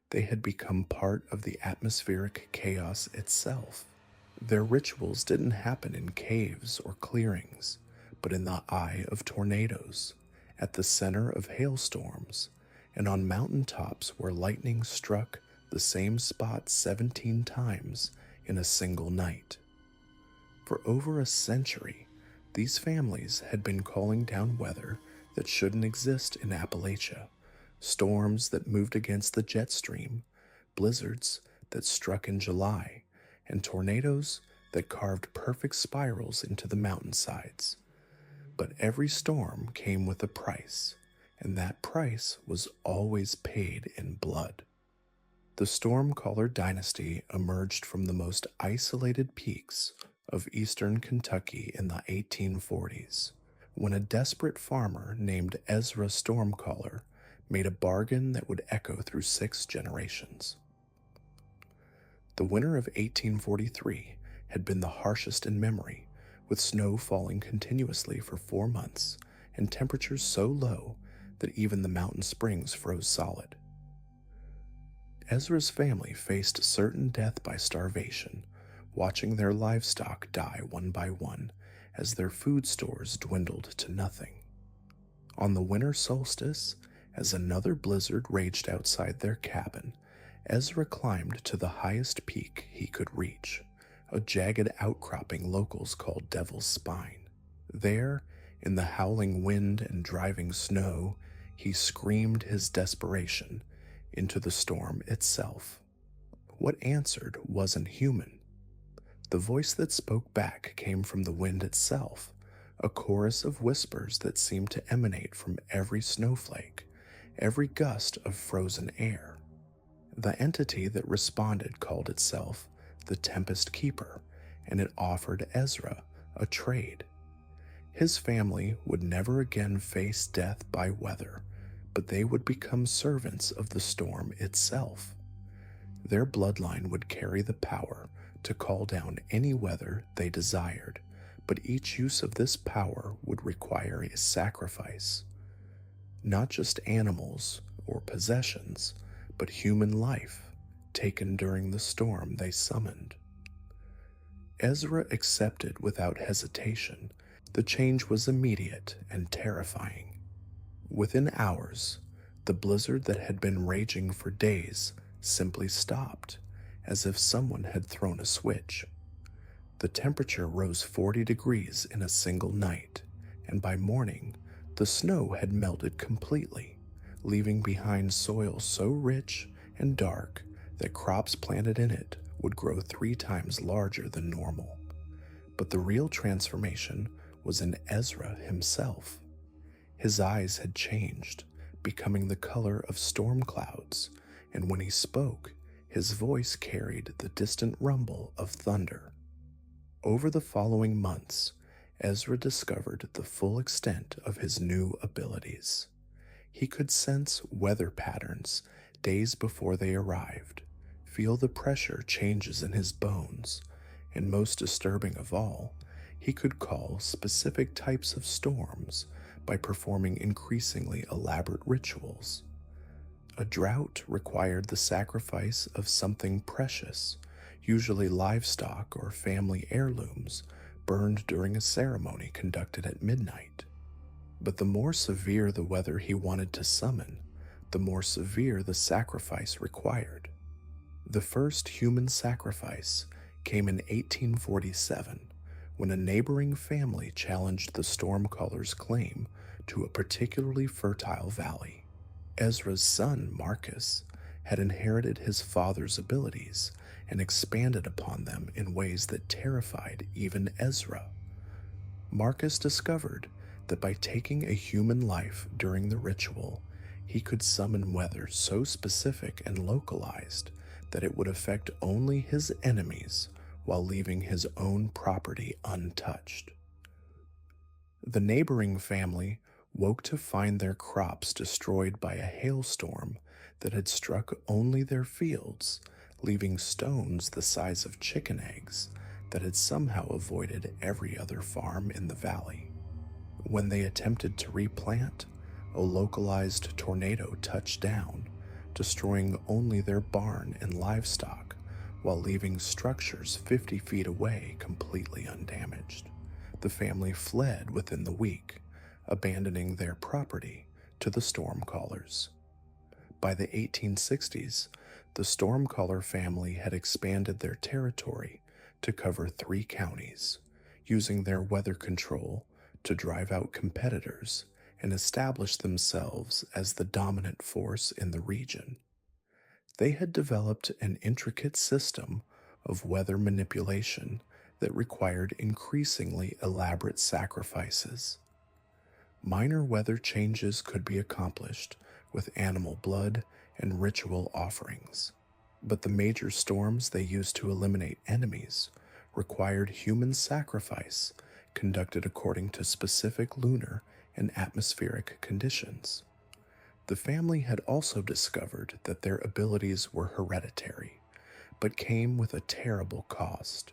they had become part of the atmospheric chaos itself. Their rituals didn't happen in caves or clearings, but in the eye of tornadoes, at the center of hailstorms, and on mountain tops where lightning struck the same spot 17 times in a single night. For over a century, these families had been calling down weather that shouldn't exist in Appalachia, storms that moved against the jet stream, blizzards that struck in July, and tornadoes that carved perfect spirals into the mountainsides. But every storm came with a price, and that price was always paid in blood. The Stormcaller dynasty emerged from the most isolated peaks of eastern Kentucky in the 1840s, when a desperate farmer named Ezra Stormcaller made a bargain that would echo through 6 generations. The winter of 1843 had been the harshest in memory, with snow falling continuously for 4 months and temperatures so low that even the mountain springs froze solid. Ezra's family faced certain death by starvation, watching their livestock die one by one as their food stores dwindled to nothing. On the winter solstice, as another blizzard raged outside their cabin, Ezra climbed to the highest peak he could reach, a jagged outcropping locals called Devil's Spine. There, in the howling wind and driving snow, he screamed his desperation into the storm itself. What answered wasn't human. The voice that spoke back came from the wind itself, a chorus of whispers that seemed to emanate from every snowflake, every gust of frozen air. The entity that responded called itself the Tempest Keeper, and it offered Ezra a trade. His family would never again face death by weather, but they would become servants of the storm itself. Their bloodline would carry the power to call down any weather they desired, but each use of this power would require a sacrifice. Not just animals or possessions, but human life taken during the storm they summoned. Ezra accepted without hesitation. The change was immediate and terrifying. Within hours, the blizzard that had been raging for days simply stopped, as if someone had thrown a switch. The temperature rose 40 degrees in a single night, and by morning, the snow had melted completely, leaving behind soil so rich and dark that crops planted in it would grow 3 times larger than normal. But the real transformation was in Ezra himself. His eyes had changed, becoming the color of storm clouds, and when he spoke, his voice carried the distant rumble of thunder. Over the following months, Ezra discovered the full extent of his new abilities. He could sense weather patterns days before they arrived, feel the pressure changes in his bones, and most disturbing of all, he could call specific types of storms by performing increasingly elaborate rituals. A drought required the sacrifice of something precious, usually livestock or family heirlooms, burned during a ceremony conducted at midnight. But the more severe the weather he wanted to summon, the more severe the sacrifice required. The first human sacrifice came in 1847, when a neighboring family challenged the Stormcaller's claim to a particularly fertile valley. Ezra's son, Marcus, had inherited his father's abilities and expanded upon them in ways that terrified even Ezra. Marcus discovered that by taking a human life during the ritual, he could summon weather so specific and localized that it would affect only his enemies while leaving his own property untouched. The neighboring family woke to find their crops destroyed by a hailstorm that had struck only their fields, leaving stones the size of chicken eggs that had somehow avoided every other farm in the valley. When they attempted to replant, a localized tornado touched down, destroying only their barn and livestock, while leaving structures 50 feet away completely undamaged. The family fled within the week, abandoning their property to the Stormcallers. By the 1860s, the Stormcaller family had expanded their territory to cover 3 counties, using their weather control to drive out competitors and establish themselves as the dominant force in the region. They had developed an intricate system of weather manipulation that required increasingly elaborate sacrifices. Minor weather changes could be accomplished with animal blood and ritual offerings, but the major storms they used to eliminate enemies required human sacrifice conducted according to specific lunar and atmospheric conditions. The family had also discovered that their abilities were hereditary, but came with a terrible cost.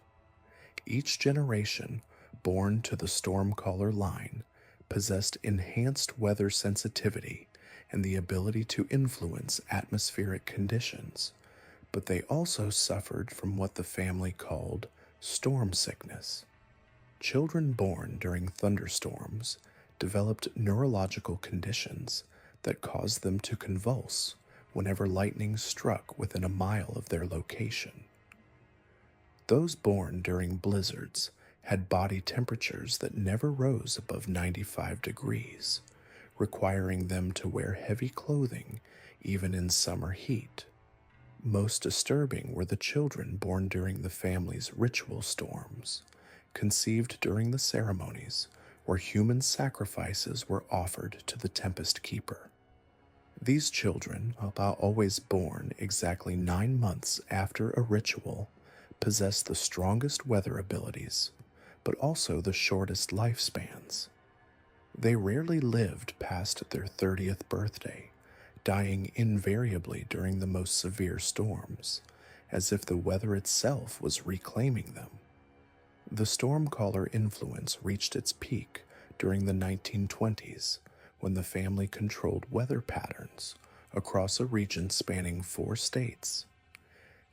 Each generation born to the Stormcaller line possessed enhanced weather sensitivity and the ability to influence atmospheric conditions, but they also suffered from what the family called storm sickness. Children born during thunderstorms developed neurological conditions that caused them to convulse whenever lightning struck within a mile of their location. Those born during blizzards had body temperatures that never rose above 95 degrees, requiring them to wear heavy clothing even in summer heat. Most disturbing were the children born during the family's ritual storms, conceived during the ceremonies where human sacrifices were offered to the Tempest Keeper. These children, about always born exactly 9 months after a ritual, possessed the strongest weather abilities, but also the shortest lifespans. They rarely lived past their 30th birthday, dying invariably during the most severe storms, as if the weather itself was reclaiming them. The Stormcaller influence reached its peak during the 1920s, when the family controlled weather patterns across a region spanning 4 states.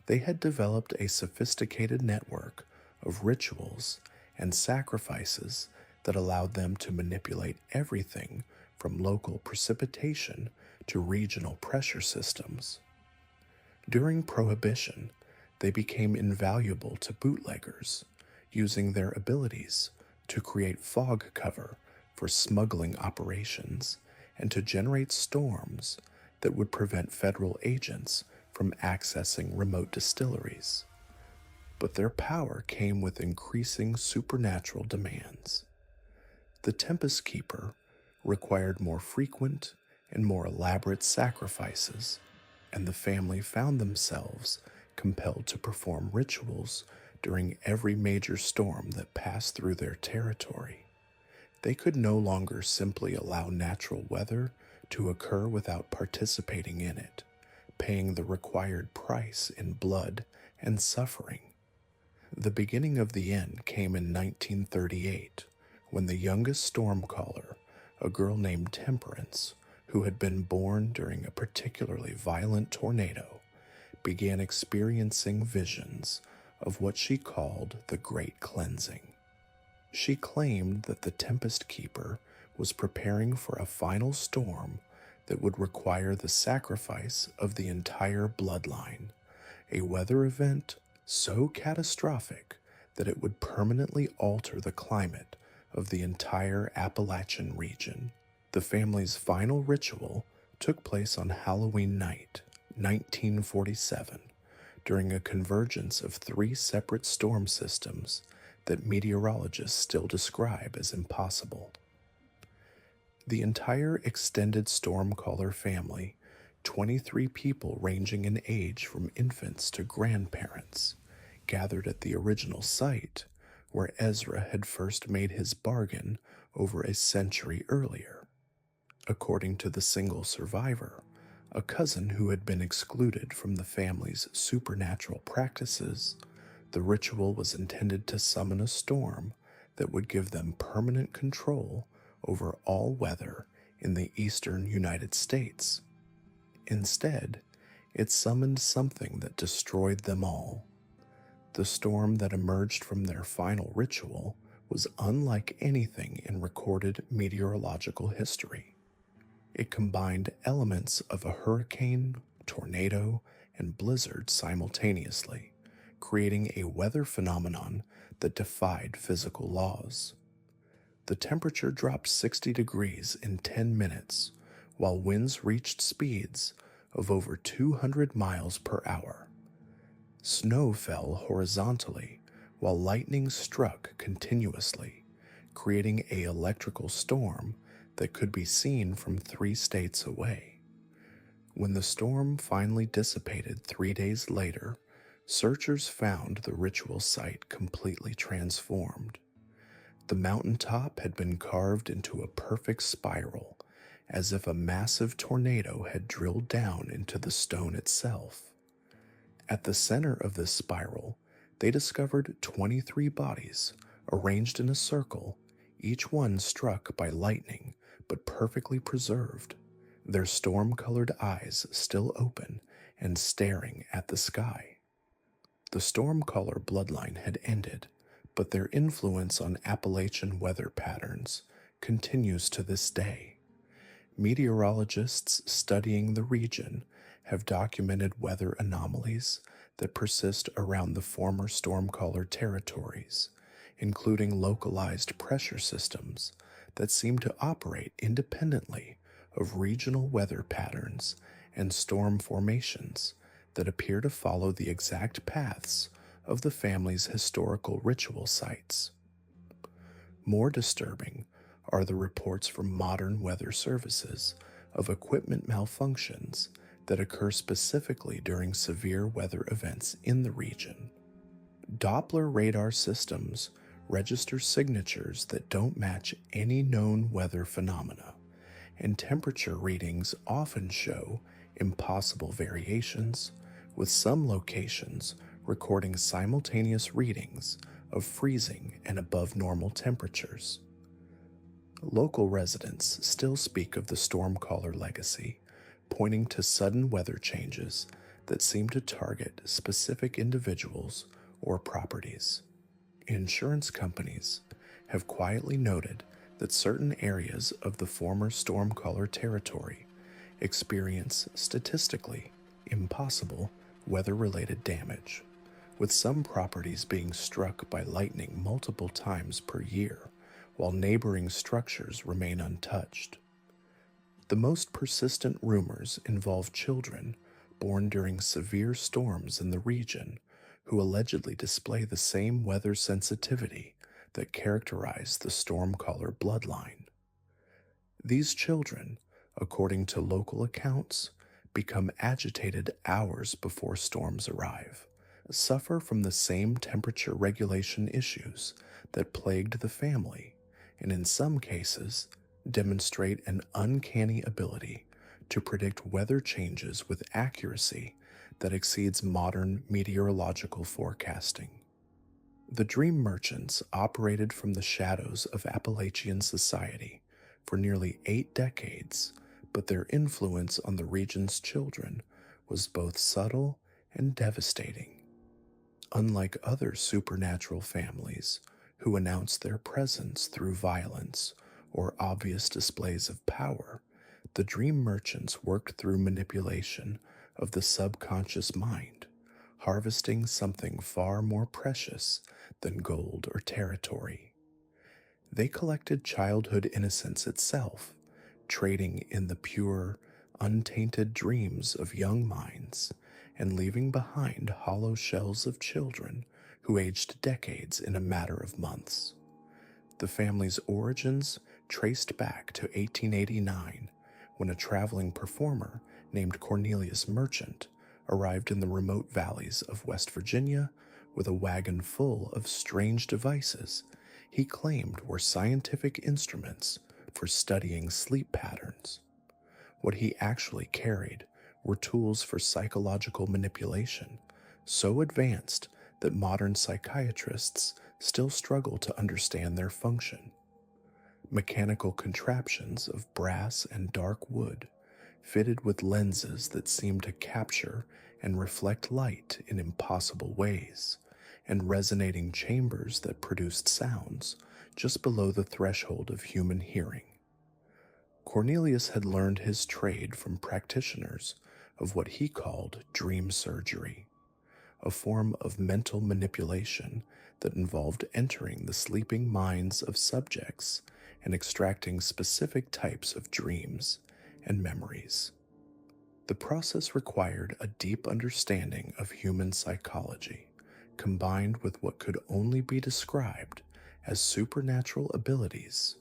They had developed a sophisticated network of rituals and sacrifices that allowed them to manipulate everything from local precipitation to regional pressure systems. During Prohibition, they became invaluable to bootleggers, using their abilities to create fog cover for smuggling operations and to generate storms that would prevent federal agents from accessing remote distilleries. But their power came with increasing supernatural demands. The Tempest Keeper required more frequent and more elaborate sacrifices, and the family found themselves compelled to perform rituals during every major storm that passed through their territory. They could no longer simply allow natural weather to occur without participating in it, paying the required price in blood and suffering. The beginning of the end came in 1938, when the youngest stormcaller, a girl named Temperance, who had been born during a particularly violent tornado, began experiencing visions of what she called the Great Cleansing. She claimed that the Tempest Keeper was preparing for a final storm that would require the sacrifice of the entire bloodline, a weather event so catastrophic that it would permanently alter the climate of the entire Appalachian region. The family's final ritual took place on Halloween night, 1947, during a convergence of 3 separate storm systems that meteorologists still describe as impossible. The entire extended Stormcaller family, 23 people ranging in age from infants to grandparents, gathered at the original site where Ezra had first made his bargain over a century earlier. According to the single survivor, a cousin who had been excluded from the family's supernatural practices, the ritual was intended to summon a storm that would give them permanent control over all weather in the eastern United States. Instead, it summoned something that destroyed them all. The storm that emerged from their final ritual was unlike anything in recorded meteorological history. It combined elements of a hurricane, tornado, and blizzard simultaneously, creating a weather phenomenon that defied physical laws. The temperature dropped 60 degrees in 10 minutes, while winds reached speeds of over 200 miles per hour. Snow fell horizontally, while lightning struck continuously, creating an electrical storm that could be seen from 3 states away. When the storm finally dissipated 3 days later, searchers found the ritual site completely transformed. The mountaintop had been carved into a perfect spiral, as if a massive tornado had drilled down into the stone itself. At the center of this spiral, they discovered 23 bodies arranged in a circle, each one struck by lightning but perfectly preserved, their storm-colored eyes still open and staring at the sky. The Stormcaller bloodline had ended, but their influence on Appalachian weather patterns continues to this day. Meteorologists studying the region have documented weather anomalies that persist around the former Stormcaller territories, including localized pressure systems that seem to operate independently of regional weather patterns and storm formations that appear to follow the exact paths of the family's historical ritual sites. More disturbing are the reports from modern weather services of equipment malfunctions that occur specifically during severe weather events in the region. Doppler radar systems register signatures that don't match any known weather phenomena, and temperature readings often show impossible variations, with some locations recording simultaneous readings of freezing and above normal temperatures. Local residents still speak of the Stormcaller legacy, pointing to sudden weather changes that seem to target specific individuals or properties. Insurance companies have quietly noted that certain areas of the former Stormcaller territory experience statistically impossible weather-related damage, with some properties being struck by lightning multiple times per year, while neighboring structures remain untouched. The most persistent rumors involve children born during severe storms in the region who allegedly display the same weather sensitivity that characterize the storm-caller bloodline. These children, according to local accounts, become agitated hours before storms arrive, suffer from the same temperature regulation issues that plagued the family, and in some cases, demonstrate an uncanny ability to predict weather changes with accuracy that exceeds modern meteorological forecasting. The Dream Merchants operated from the shadows of Appalachian society for nearly 8 decades, but their influence on the region's children was both subtle and devastating. Unlike other supernatural families who announce their presence through violence or obvious displays of power, the Dream Merchants worked through manipulation of the subconscious mind, harvesting something far more precious than gold or territory. They collected childhood innocence itself, trading in the pure, untainted dreams of young minds and leaving behind hollow shells of children who aged decades in a matter of months. The family's origins traced back to 1889, when a traveling performer named Cornelius Merchant arrived in the remote valleys of West Virginia with a wagon full of strange devices he claimed were scientific instruments for studying sleep patterns. What he actually carried were tools for psychological manipulation, so advanced that modern psychiatrists still struggle to understand their function. Mechanical contraptions of brass and dark wood, fitted with lenses that seemed to capture and reflect light in impossible ways, and resonating chambers that produced sounds just below the threshold of human hearing. Cornelius had learned his trade from practitioners of what he called dream surgery, a form of mental manipulation that involved entering the sleeping minds of subjects and extracting specific types of dreams and memories. The process required a deep understanding of human psychology, combined with what could only be described as supernatural abilities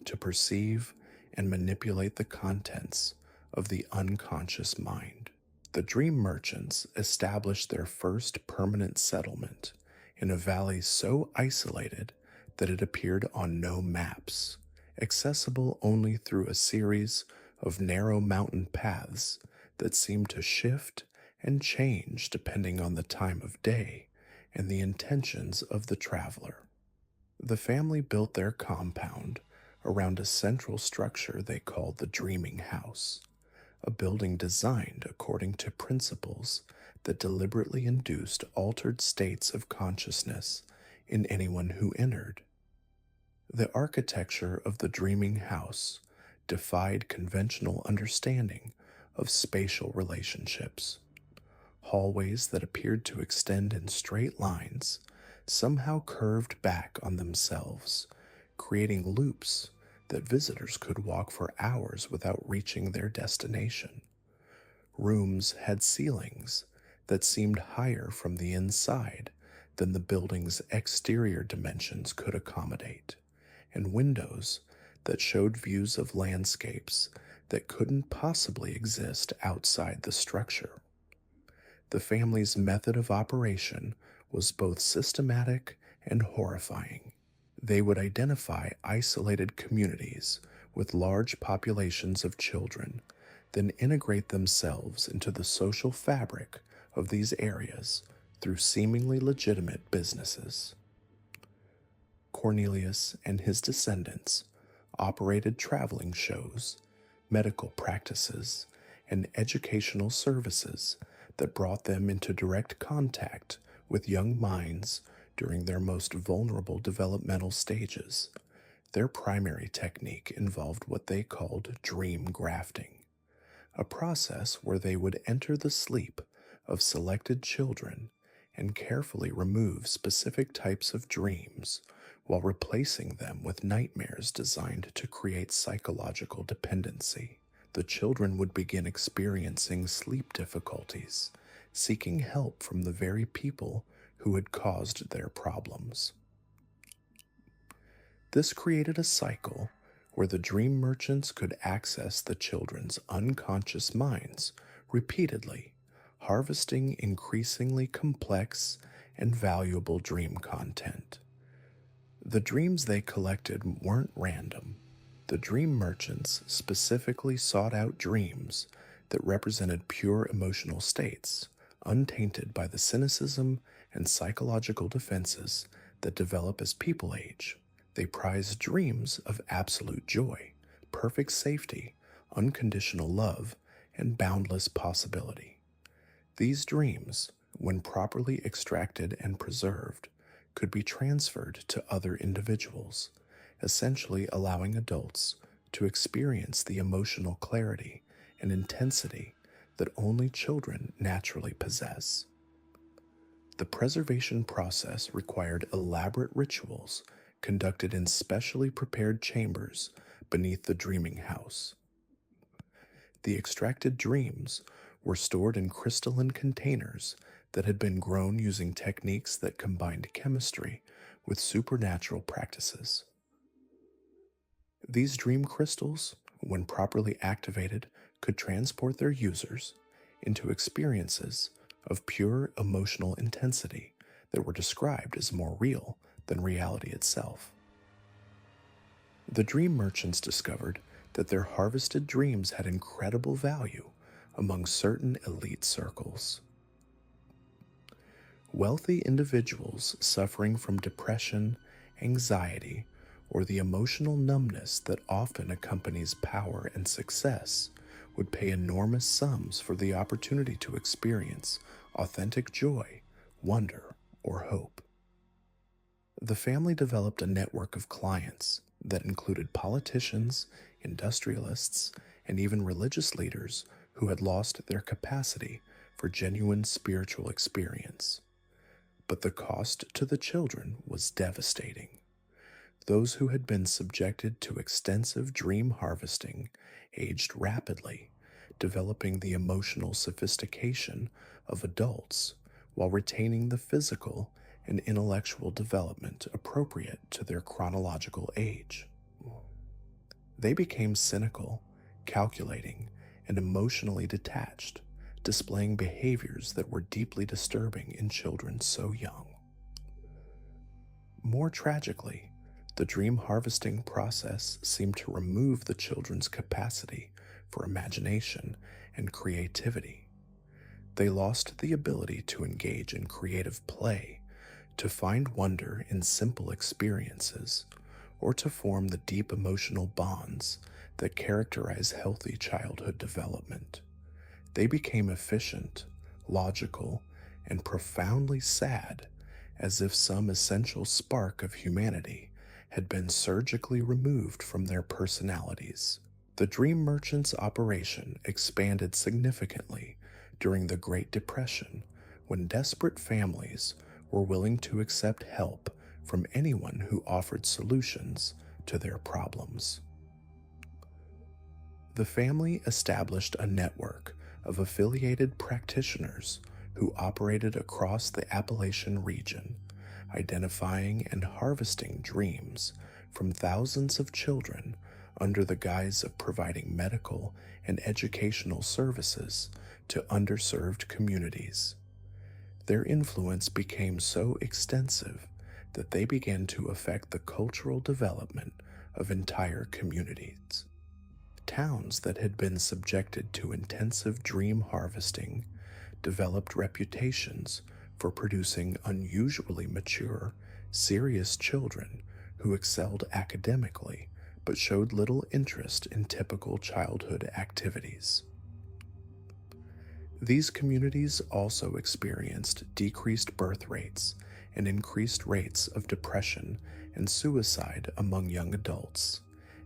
to perceive and manipulate the contents of the unconscious mind. The Dream Merchants established their first permanent settlement in a valley so isolated that it appeared on no maps, accessible only through a series of narrow mountain paths that seemed to shift and change depending on the time of day and the intentions of the traveler. The family built their compound around a central structure they called the Dreaming House, a building designed according to principles that deliberately induced altered states of consciousness in anyone who entered. The architecture of the Dreaming House defied conventional understanding of spatial relationships. Hallways that appeared to extend in straight lines somehow curved back on themselves, creating loops that visitors could walk for hours without reaching their destination. Rooms had ceilings that seemed higher from the inside than the building's exterior dimensions could accommodate, and windows that showed views of landscapes that couldn't possibly exist outside the structure. The family's method of operation was both systematic and horrifying. They would identify isolated communities with large populations of children, then integrate themselves into the social fabric of these areas through seemingly legitimate businesses. Cornelius and his descendants operated traveling shows, medical practices, and educational services that brought them into direct contact with young minds during their most vulnerable developmental stages. Their primary technique involved what they called dream grafting, a process where they would enter the sleep of selected children and carefully remove specific types of dreams while replacing them with nightmares designed to create psychological dependency. The children would begin experiencing sleep difficulties, seeking help from the very people who had caused their problems. This created a cycle where the dream merchants could access the children's unconscious minds repeatedly, harvesting increasingly complex and valuable dream content. The dreams they collected weren't random. The dream merchants specifically sought out dreams that represented pure emotional states, untainted by the cynicism and psychological defenses that develop as people age. They prized dreams of absolute joy, perfect safety, unconditional love, and boundless possibility. These dreams, when properly extracted and preserved, could be transferred to other individuals, essentially allowing adults to experience the emotional clarity and intensity that only children naturally possess. The preservation process required elaborate rituals conducted in specially prepared chambers beneath the dreaming house. The extracted dreams were stored in crystalline containers that had been grown using techniques that combined chemistry with supernatural practices. These dream crystals, when properly activated, could transport their users into experiences of pure emotional intensity that were described as more real than reality itself. The dream merchants discovered that their harvested dreams had incredible value among certain elite circles. Wealthy individuals suffering from depression, anxiety, or the emotional numbness that often accompanies power and success would pay enormous sums for the opportunity to experience authentic joy, wonder, or hope. The family developed a network of clients that included politicians, industrialists, and even religious leaders who had lost their capacity for genuine spiritual experience. But the cost to the children was devastating. Those who had been subjected to extensive dream harvesting aged rapidly, developing the emotional sophistication of adults while retaining the physical and intellectual development appropriate to their chronological age. They became cynical, calculating, and emotionally detached, displaying behaviors that were deeply disturbing in children so young. More tragically, the dream harvesting process seemed to remove the children's capacity for imagination and creativity. They lost the ability to engage in creative play, to find wonder in simple experiences, or to form the deep emotional bonds that characterize healthy childhood development. They became efficient, logical, and profoundly sad, as if some essential spark of humanity had been surgically removed from their personalities. The dream merchant's operation expanded significantly during the Great Depression, when desperate families were willing to accept help from anyone who offered solutions to their problems. The family established a network of affiliated practitioners who operated across the Appalachian region, identifying and harvesting dreams from thousands of children under the guise of providing medical and educational services to underserved communities. Their influence became so extensive that they began to affect the cultural development of entire communities. Towns that had been subjected to intensive dream harvesting developed reputations for producing unusually mature, serious children who excelled academically but showed little interest in typical childhood activities. These communities also experienced decreased birth rates and increased rates of depression and suicide among young adults,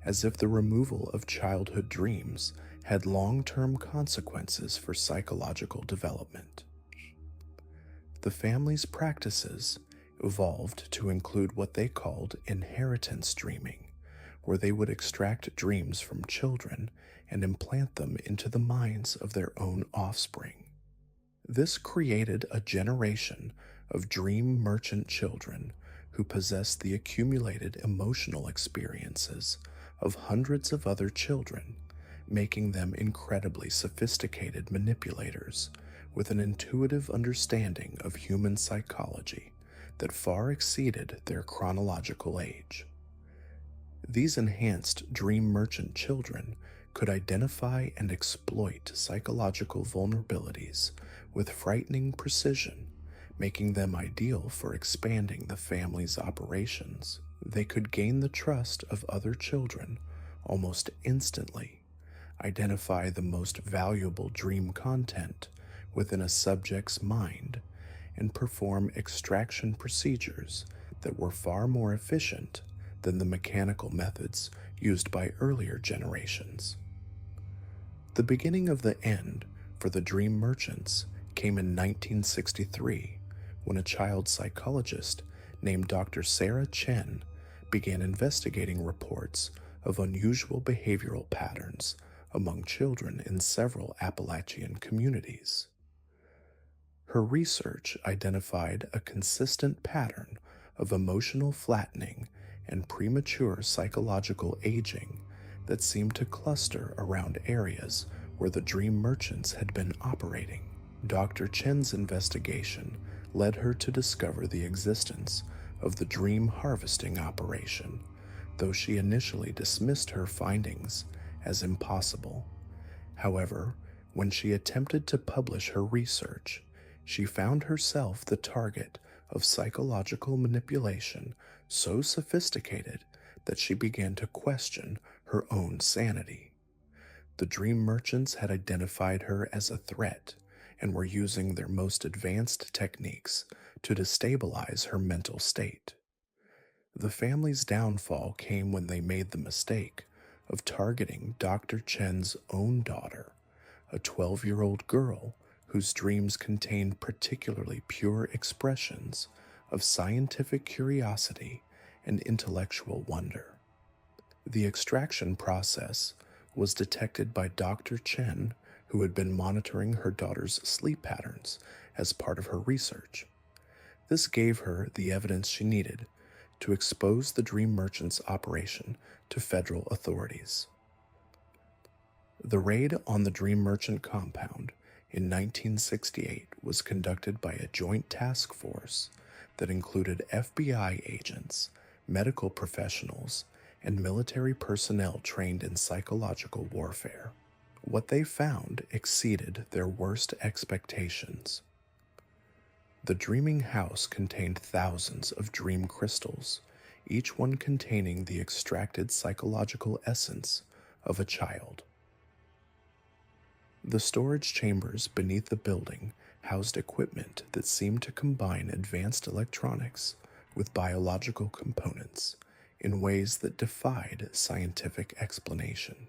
as if the removal of childhood dreams had long-term consequences for psychological development. The family's practices evolved to include what they called inheritance dreaming, where they would extract dreams from children and implant them into the minds of their own offspring. This created a generation of dream merchant children who possessed the accumulated emotional experiences of hundreds of other children, making them incredibly sophisticated manipulators with an intuitive understanding of human psychology that far exceeded their chronological age. These enhanced dream merchant children could identify and exploit psychological vulnerabilities with frightening precision, making them ideal for expanding the family's operations. They could gain the trust of other children almost instantly, identify the most valuable dream content within a subject's mind, and perform extraction procedures that were far more efficient than the mechanical methods used by earlier generations. The beginning of the end for the dream merchants came in 1963 when a child psychologist named Dr. Sarah Chen began investigating reports of unusual behavioral patterns among children in several Appalachian communities. Her research identified a consistent pattern of emotional flattening and premature psychological aging that seemed to cluster around areas where the dream merchants had been operating. Dr. Chen's investigation led her to discover the existence of the dream harvesting operation, though she initially dismissed her findings as impossible. However, when she attempted to publish her research, she found herself the target of psychological manipulation so sophisticated that she began to question her own sanity. The dream merchants had identified her as a threat and were using their most advanced techniques to destabilize her mental state. The family's downfall came when they made the mistake of targeting Dr. Chen's own daughter, a 12-year-old girl whose dreams contained particularly pure expressions of scientific curiosity and intellectual wonder. The extraction process was detected by Dr. Chen, who had been monitoring her daughter's sleep patterns as part of her research. This gave her the evidence she needed to expose the dream merchant's operation to federal authorities. The raid on the dream merchant compound in 1968 was conducted by a joint task force that included FBI agents, medical professionals, and military personnel trained in psychological warfare. What they found exceeded their worst expectations. The dreaming house contained thousands of dream crystals, each one containing the extracted psychological essence of a child. The storage chambers beneath the building housed equipment that seemed to combine advanced electronics with biological components in ways that defied scientific explanation.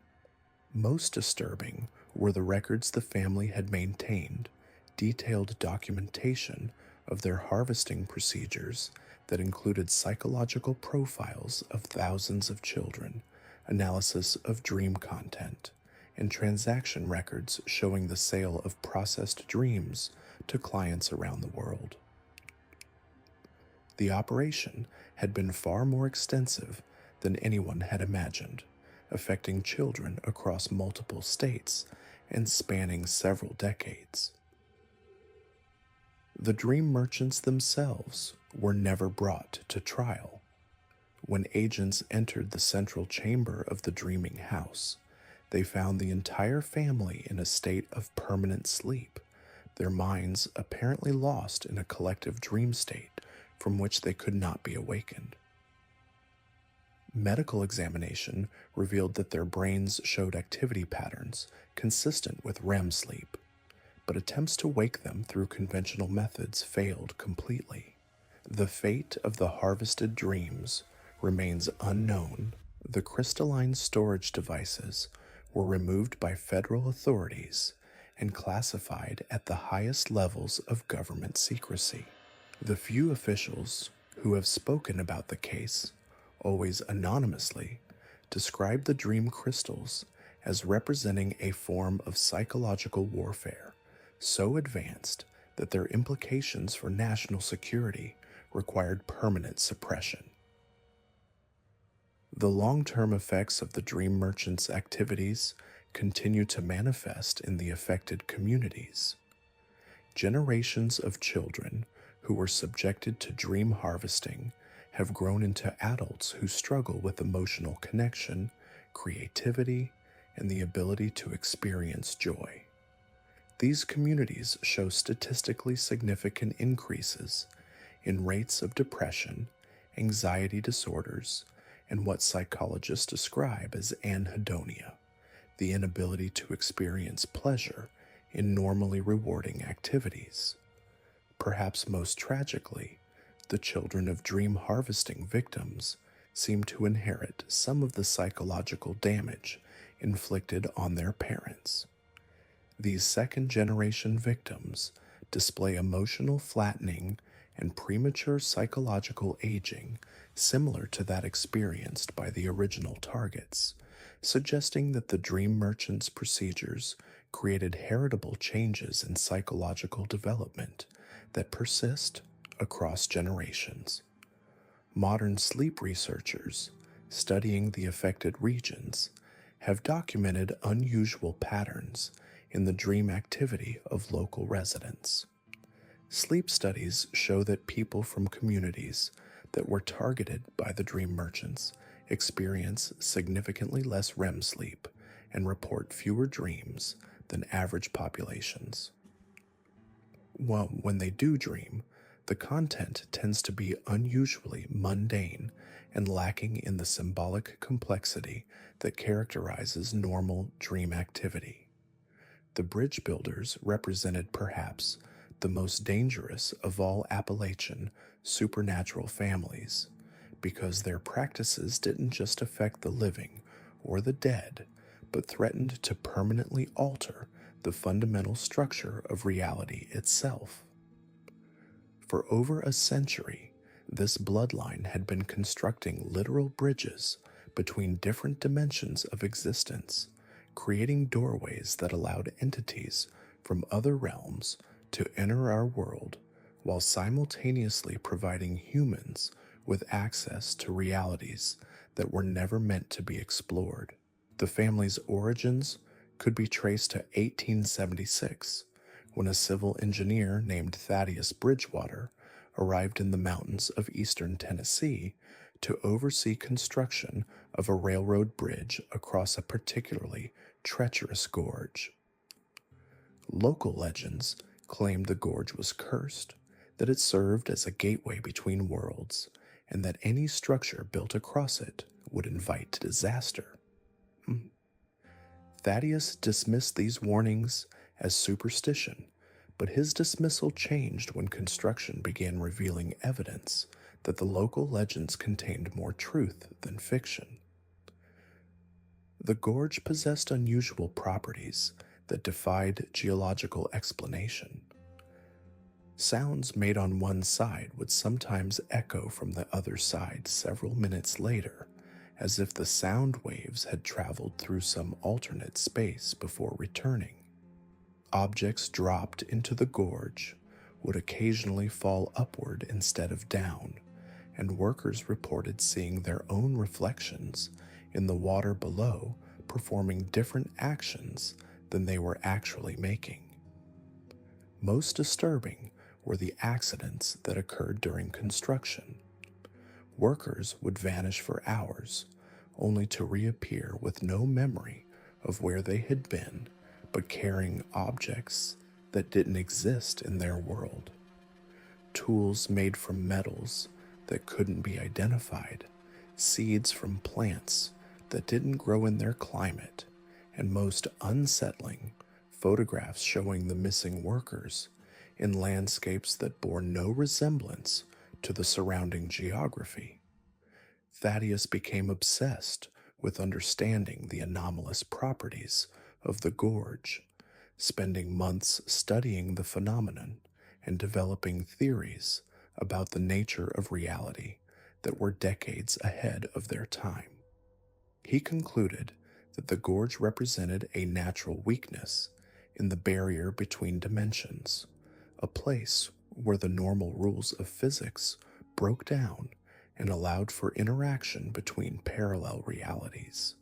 Most disturbing were the records the family had maintained, detailed documentation of their harvesting procedures that included psychological profiles of thousands of children, analysis of dream content, and transaction records showing the sale of processed dreams to clients around the world. The operation had been far more extensive than anyone had imagined, affecting children across multiple states and spanning several decades. The dream merchants themselves were never brought to trial. When agents entered the central chamber of the dreaming house, they found the entire family in a state of permanent sleep, their minds apparently lost in a collective dream state from which they could not be awakened. Medical examination revealed that their brains showed activity patterns consistent with REM sleep, but attempts to wake them through conventional methods failed completely. The fate of the harvested dreams remains unknown. The crystalline storage devices were removed by federal authorities, and classified at the highest levels of government secrecy. The few officials who have spoken about the case, always anonymously, describe the dream crystals as representing a form of psychological warfare so advanced that their implications for national security required permanent suppression. The long-term effects of the dream merchants' activities continue to manifest in the affected communities. Generations of children who were subjected to dream harvesting have grown into adults who struggle with emotional connection, creativity, and the ability to experience joy. These communities show statistically significant increases in rates of depression, anxiety disorders, and what psychologists describe as anhedonia, the inability to experience pleasure in normally rewarding activities. Perhaps most tragically, the children of dream harvesting victims seem to inherit some of the psychological damage inflicted on their parents. These second-generation victims display emotional flattening and premature psychological aging similar to that experienced by the original targets, suggesting that the dream merchants' procedures created heritable changes in psychological development that persist across generations. Modern sleep researchers studying the affected regions have documented unusual patterns in the dream activity of local residents. Sleep studies show that people from communities that were targeted by the dream merchants experience significantly less REM sleep and report fewer dreams than average populations. Well, when they do dream, the content tends to be unusually mundane and lacking in the symbolic complexity that characterizes normal dream activity. The Bridgebuilders represented perhaps the most dangerous of all Appalachian supernatural families, because their practices didn't just affect the living or the dead, but threatened to permanently alter the fundamental structure of reality itself. For over a century, this bloodline had been constructing literal bridges between different dimensions of existence, creating doorways that allowed entities from other realms to enter our world while simultaneously providing humans with access to realities that were never meant to be explored. The family's origins could be traced to 1876, when a civil engineer named Thaddeus Bridgewater arrived in the mountains of eastern Tennessee to oversee construction of a railroad bridge across a particularly treacherous gorge. Local legends claimed the gorge was cursed, that it served as a gateway between worlds, and that any structure built across it would invite disaster. Thaddeus dismissed these warnings as superstition, but his dismissal changed when construction began revealing evidence that the local legends contained more truth than fiction. The gorge possessed unusual properties that defied geological explanation. Sounds made on one side would sometimes echo from the other side several minutes later, as if the sound waves had traveled through some alternate space before returning. Objects dropped into the gorge would occasionally fall upward instead of down, and workers reported seeing their own reflections in the water below performing different actions than they were actually making. Most disturbing were the accidents that occurred during construction. Workers would vanish for hours, only to reappear with no memory of where they had been, but carrying objects that didn't exist in their world. Tools made from metals that couldn't be identified, seeds from plants that didn't grow in their climate, and most unsettling, photographs showing the missing workers in landscapes that bore no resemblance to the surrounding geography. Thaddeus became obsessed with understanding the anomalous properties of the gorge, spending months studying the phenomenon and developing theories about the nature of reality that were decades ahead of their time. He concluded that the gorge represented a natural weakness in the barrier between dimensions, a place where the normal rules of physics broke down and allowed for interaction between parallel realities.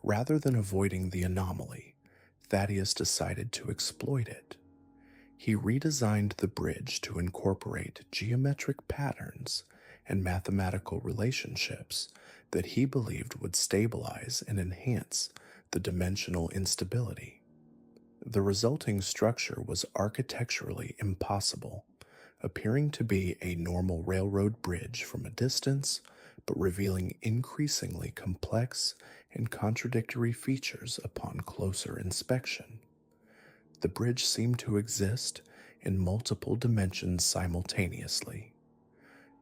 Rather than avoiding the anomaly, Thaddeus decided to exploit it. He redesigned the bridge to incorporate geometric patterns and mathematical relationships that he believed would stabilize and enhance the dimensional instability. The resulting structure was architecturally impossible, appearing to be a normal railroad bridge from a distance, but revealing increasingly complex and contradictory features upon closer inspection. The bridge seemed to exist in multiple dimensions simultaneously.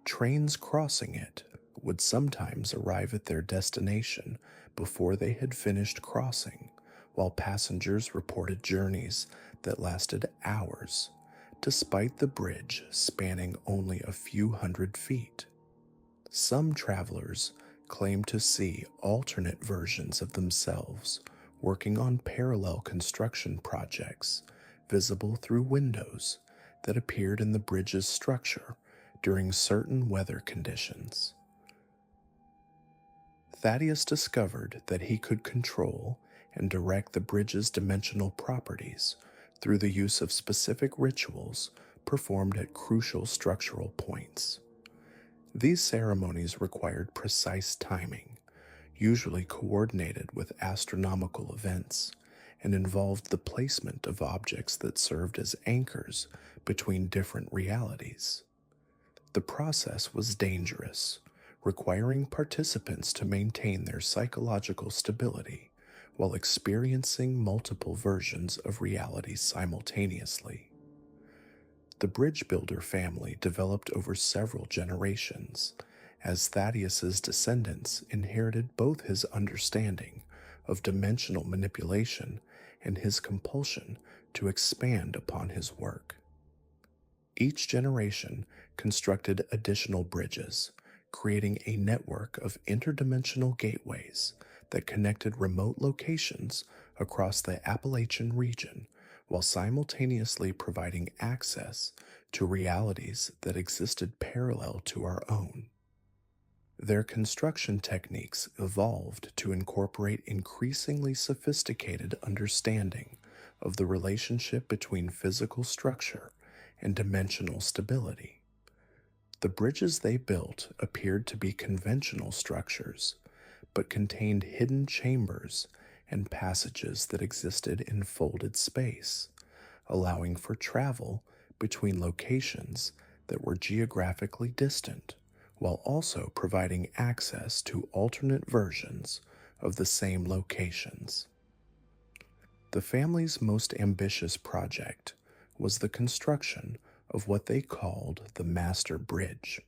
Trains crossing it would sometimes arrive at their destination before they had finished crossing, while passengers reported journeys that lasted hours, despite the bridge spanning only a few hundred feet. Some travelers claimed to see alternate versions of themselves working on parallel construction projects visible through windows that appeared in the bridge's structure during certain weather conditions. Thaddeus discovered that he could control and direct the bridge's dimensional properties through the use of specific rituals performed at crucial structural points. These ceremonies required precise timing, usually coordinated with astronomical events, and involved the placement of objects that served as anchors between different realities. The process was dangerous, requiring participants to maintain their psychological stability while experiencing multiple versions of reality simultaneously. The Bridgebuilder family developed over several generations, as Thaddeus's descendants inherited both his understanding of dimensional manipulation and his compulsion to expand upon his work. Each generation constructed additional bridges, creating a network of interdimensional gateways that connected remote locations across the Appalachian region while simultaneously providing access to realities that existed parallel to our own. Their construction techniques evolved to incorporate increasingly sophisticated understanding of the relationship between physical structure and dimensional stability. The bridges they built appeared to be conventional structures, but contained hidden chambers and passages that existed in folded space, allowing for travel between locations that were geographically distant, while also providing access to alternate versions of the same locations. The family's most ambitious project was the construction of what they called the Master Bridge,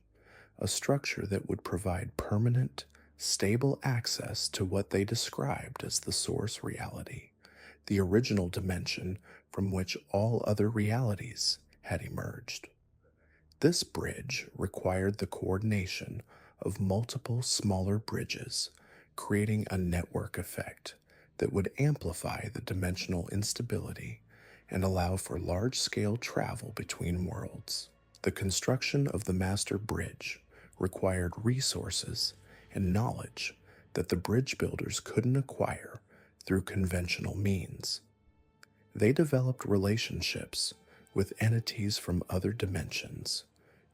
a structure that would provide permanent, stable access to what they described as the source reality, the original dimension from which all other realities had emerged. This bridge required the coordination of multiple smaller bridges, creating a network effect that would amplify the dimensional instability and allow for large-scale travel between worlds. The construction of the Master Bridge required resources and knowledge that the bridge builders couldn't acquire through conventional means. They developed relationships with entities from other dimensions,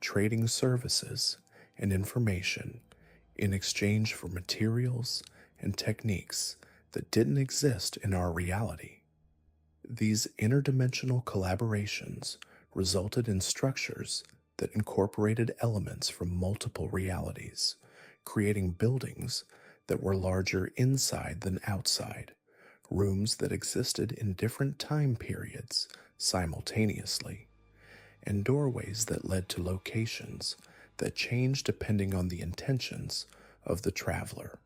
trading services and information in exchange for materials and techniques that didn't exist in our reality. These interdimensional collaborations resulted in structures that incorporated elements from multiple realities, creating buildings that were larger inside than outside, rooms that existed in different time periods simultaneously, and doorways that led to locations that changed depending on the intentions of the traveler.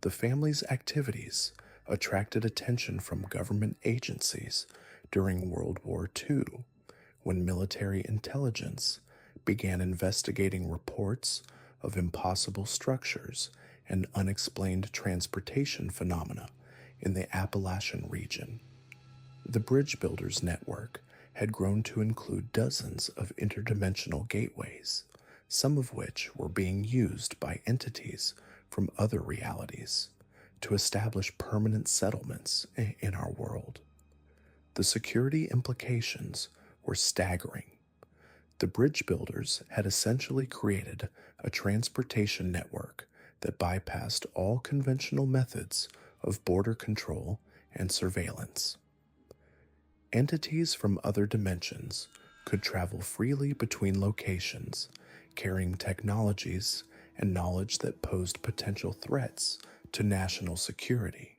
The family's activities attracted attention from government agencies during World War II, when military intelligence began investigating reports of impossible structures and unexplained transportation phenomena in the Appalachian region. The Bridgebuilders network had grown to include dozens of interdimensional gateways, some of which were being used by entities from other realities to establish permanent settlements in our world. The security implications were staggering. The Bridgebuilders had essentially created a transportation network that bypassed all conventional methods of border control and surveillance. Entities from other dimensions could travel freely between locations, carrying technologies and knowledge that posed potential threats to national security.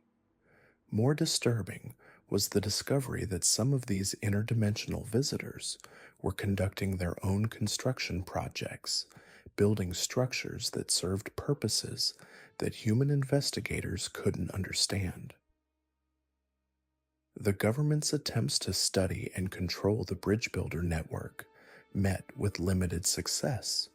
More disturbing was the discovery that some of these interdimensional visitors were conducting their own construction projects, building structures that served purposes that human investigators couldn't understand. The government's attempts to study and control the Bridgebuilder network met with limited success.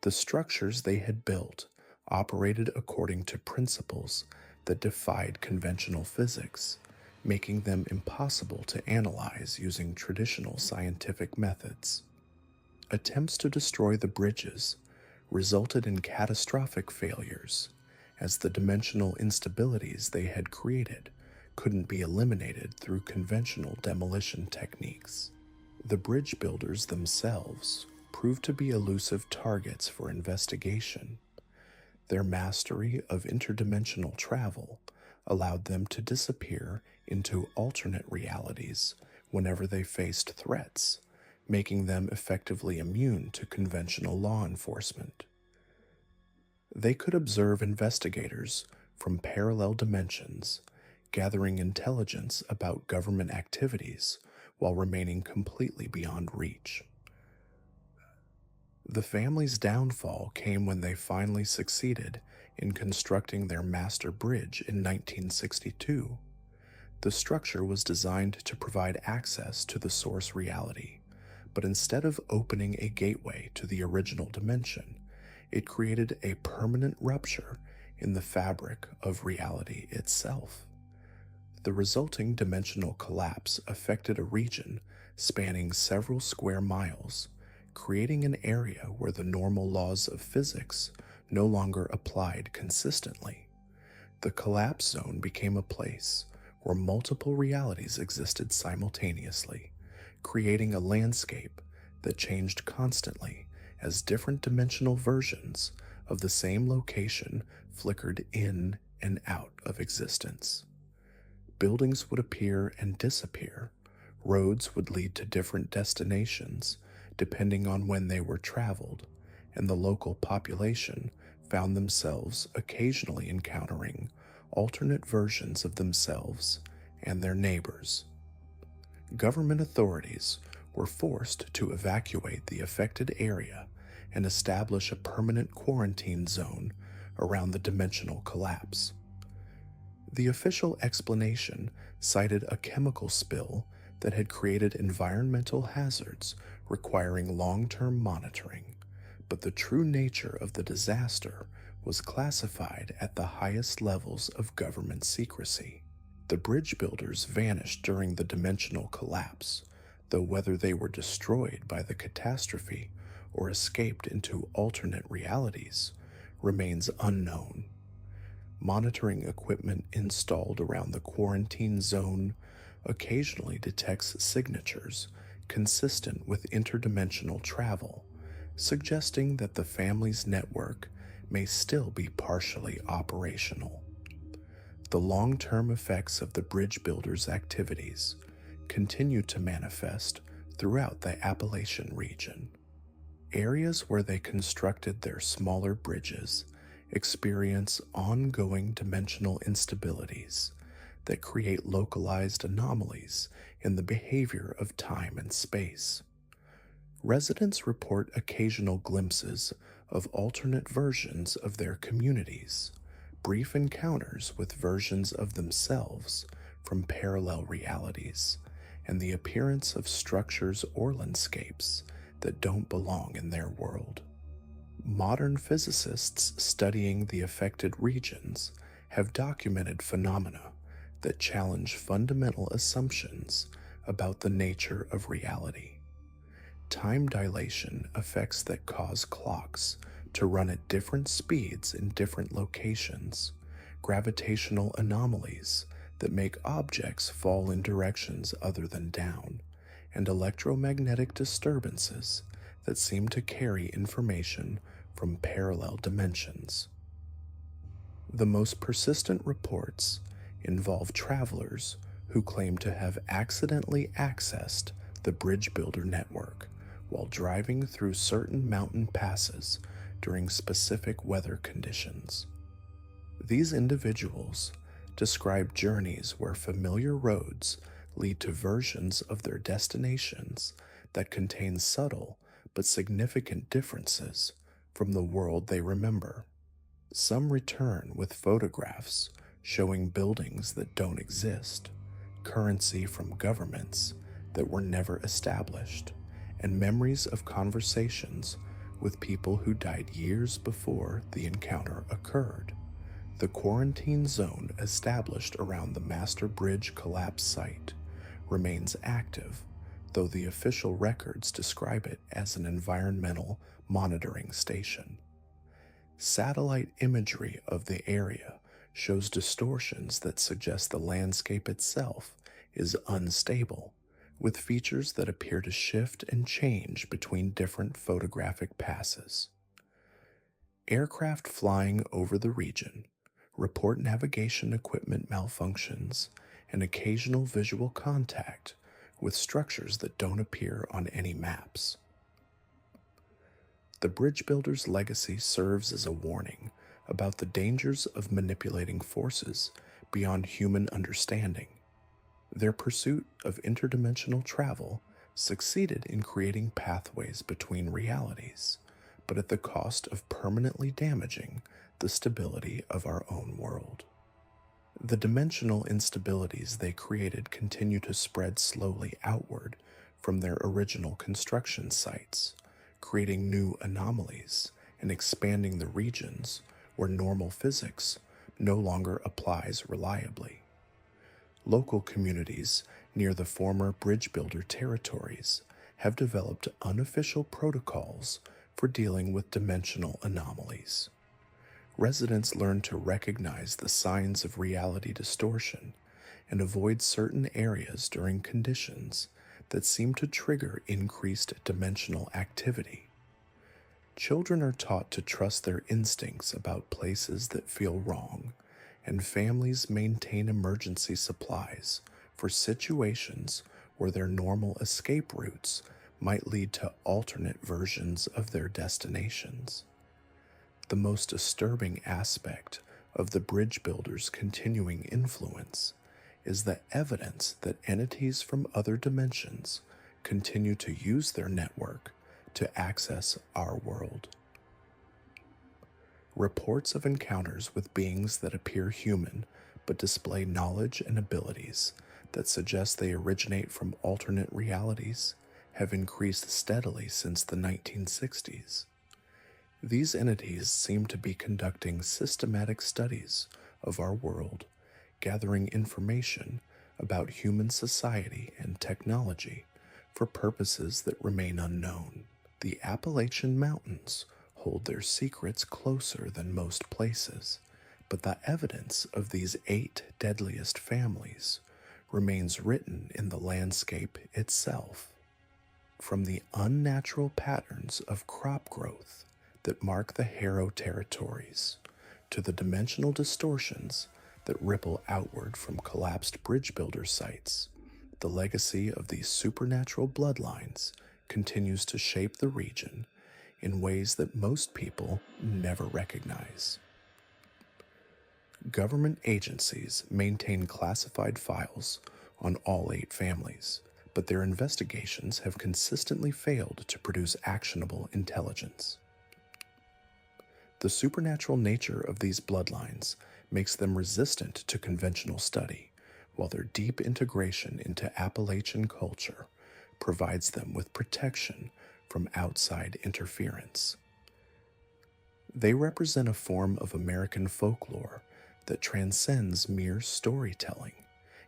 The structures they had built operated according to principles that defied conventional physics, making them impossible to analyze using traditional scientific methods. Attempts to destroy the bridges resulted in catastrophic failures, as the dimensional instabilities they had created couldn't be eliminated through conventional demolition techniques. The bridge builders themselves proved to be elusive targets for investigation. Their mastery of interdimensional travel allowed them to disappear into alternate realities whenever they faced threats, making them effectively immune to conventional law enforcement. They could observe investigators from parallel dimensions, gathering intelligence about government activities while remaining completely beyond reach. The family's downfall came when they finally succeeded in constructing their master bridge in 1962. The structure was designed to provide access to the source reality, but instead of opening a gateway to the original dimension, it created a permanent rupture in the fabric of reality itself. The resulting dimensional collapse affected a region spanning several square miles, creating an area where the normal laws of physics no longer applied consistently. The collapse zone became a place where multiple realities existed simultaneously, creating a landscape that changed constantly as different dimensional versions of the same location flickered in and out of existence. Buildings would appear and disappear. Roads would lead to different destinations depending on when they were traveled, and the local population found themselves occasionally encountering alternate versions of themselves and their neighbors. Government authorities were forced to evacuate the affected area and establish a permanent quarantine zone around the dimensional collapse. The official explanation cited a chemical spill that had created environmental hazards requiring long-term monitoring, but the true nature of the disaster was classified at the highest levels of government secrecy. The bridge builders vanished during the dimensional collapse, though whether they were destroyed by the catastrophe or escaped into alternate realities remains unknown. Monitoring equipment installed around the quarantine zone occasionally detects signatures consistent with interdimensional travel, suggesting that the family's network may still be partially operational. The long-term effects of the bridge builders' activities continue to manifest throughout the Appalachian region. Areas where they constructed their smaller bridges experience ongoing dimensional instabilities that create localized anomalies in the behavior of time and space. Residents report occasional glimpses of alternate versions of their communities, brief encounters with versions of themselves from parallel realities, and the appearance of structures or landscapes that don't belong in their world. Modern physicists studying the affected regions have documented phenomena that challenge fundamental assumptions about the nature of reality. Time dilation effects that cause clocks to run at different speeds in different locations, gravitational anomalies that make objects fall in directions other than down, and electromagnetic disturbances that seem to carry information from parallel dimensions. The most persistent reports involve travelers who claim to have accidentally accessed the Bridgebuilder network while driving through certain mountain passes during specific weather conditions. These individuals describe journeys where familiar roads lead to versions of their destinations that contain subtle but significant differences from the world they remember. Some return with photographs showing buildings that don't exist, currency from governments that were never established, and memories of conversations with people who died years before the encounter occurred. The quarantine zone established around the Master Bridge collapse site remains active, though the official records describe it as an environmental monitoring station. Satellite imagery of the area shows distortions that suggest the landscape itself is unstable, with features that appear to shift and change between different photographic passes. Aircraft flying over the region report navigation equipment malfunctions and occasional visual contact with structures that don't appear on any maps. The Bridgebuilder's legacy serves as a warning about the dangers of manipulating forces beyond human understanding. Their pursuit of interdimensional travel succeeded in creating pathways between realities, but at the cost of permanently damaging the stability of our own world. The dimensional instabilities they created continue to spread slowly outward from their original construction sites, creating new anomalies and expanding the regions where normal physics no longer applies reliably. Local communities near the former Bridgebuilder territories have developed unofficial protocols for dealing with dimensional anomalies. Residents learn to recognize the signs of reality distortion and avoid certain areas during conditions that seem to trigger increased dimensional activity. Children are taught to trust their instincts about places that feel wrong, and families maintain emergency supplies for situations where their normal escape routes might lead to alternate versions of their destinations. The most disturbing aspect of the Bridgebuilder's continuing influence is the evidence that entities from other dimensions continue to use their network to access our world. Reports of encounters with beings that appear human but display knowledge and abilities that suggest they originate from alternate realities have increased steadily since the 1960s. These entities seem to be conducting systematic studies of our world, gathering information about human society and technology for purposes that remain unknown. The Appalachian Mountains hold their secrets closer than most places, but the evidence of these 8 deadliest families remains written in the landscape itself. From the unnatural patterns of crop growth that mark the Harrow territories, to the dimensional distortions that ripple outward from collapsed Bridgebuilder sites, the legacy of these supernatural bloodlines continues to shape the region in ways that most people never recognize. Government agencies maintain classified files on all 8 families, but their investigations have consistently failed to produce actionable intelligence. The supernatural nature of these bloodlines makes them resistant to conventional study, while their deep integration into Appalachian culture provides them with protection from outside interference. They represent a form of American folklore that transcends mere storytelling,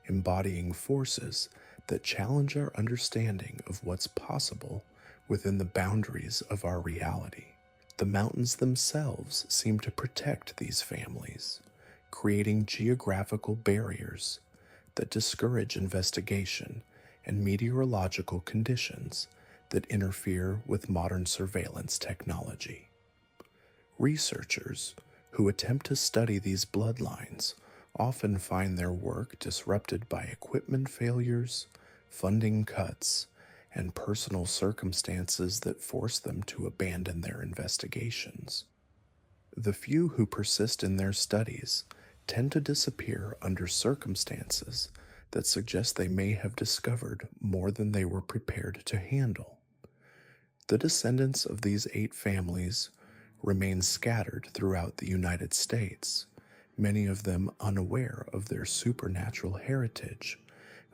embodying forces that challenge our understanding of what's possible within the boundaries of our reality. The mountains themselves seem to protect these families, creating geographical barriers that discourage investigation and meteorological conditions that interfere with modern surveillance technology. Researchers who attempt to study these bloodlines often find their work disrupted by equipment failures, funding cuts, and personal circumstances that force them to abandon their investigations. The few who persist in their studies tend to disappear under circumstances that suggest they may have discovered more than they were prepared to handle. The descendants of these 8 families remain scattered throughout the United States, many of them unaware of their supernatural heritage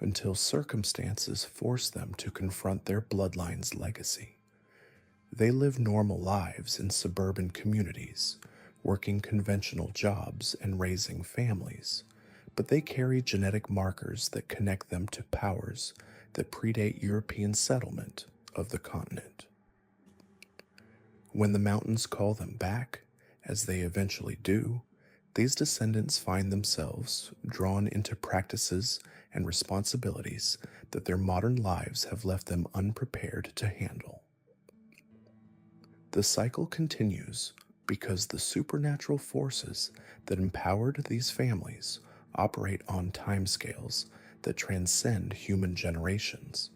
until circumstances force them to confront their bloodline's legacy. They live normal lives in suburban communities, working conventional jobs and raising families, but they carry genetic markers that connect them to powers that predate European settlement of the continent. When the mountains call them back, as they eventually do, these descendants find themselves drawn into practices and responsibilities that their modern lives have left them unprepared to handle. The cycle continues because the supernatural forces that empowered these families operate on timescales that transcend human generations.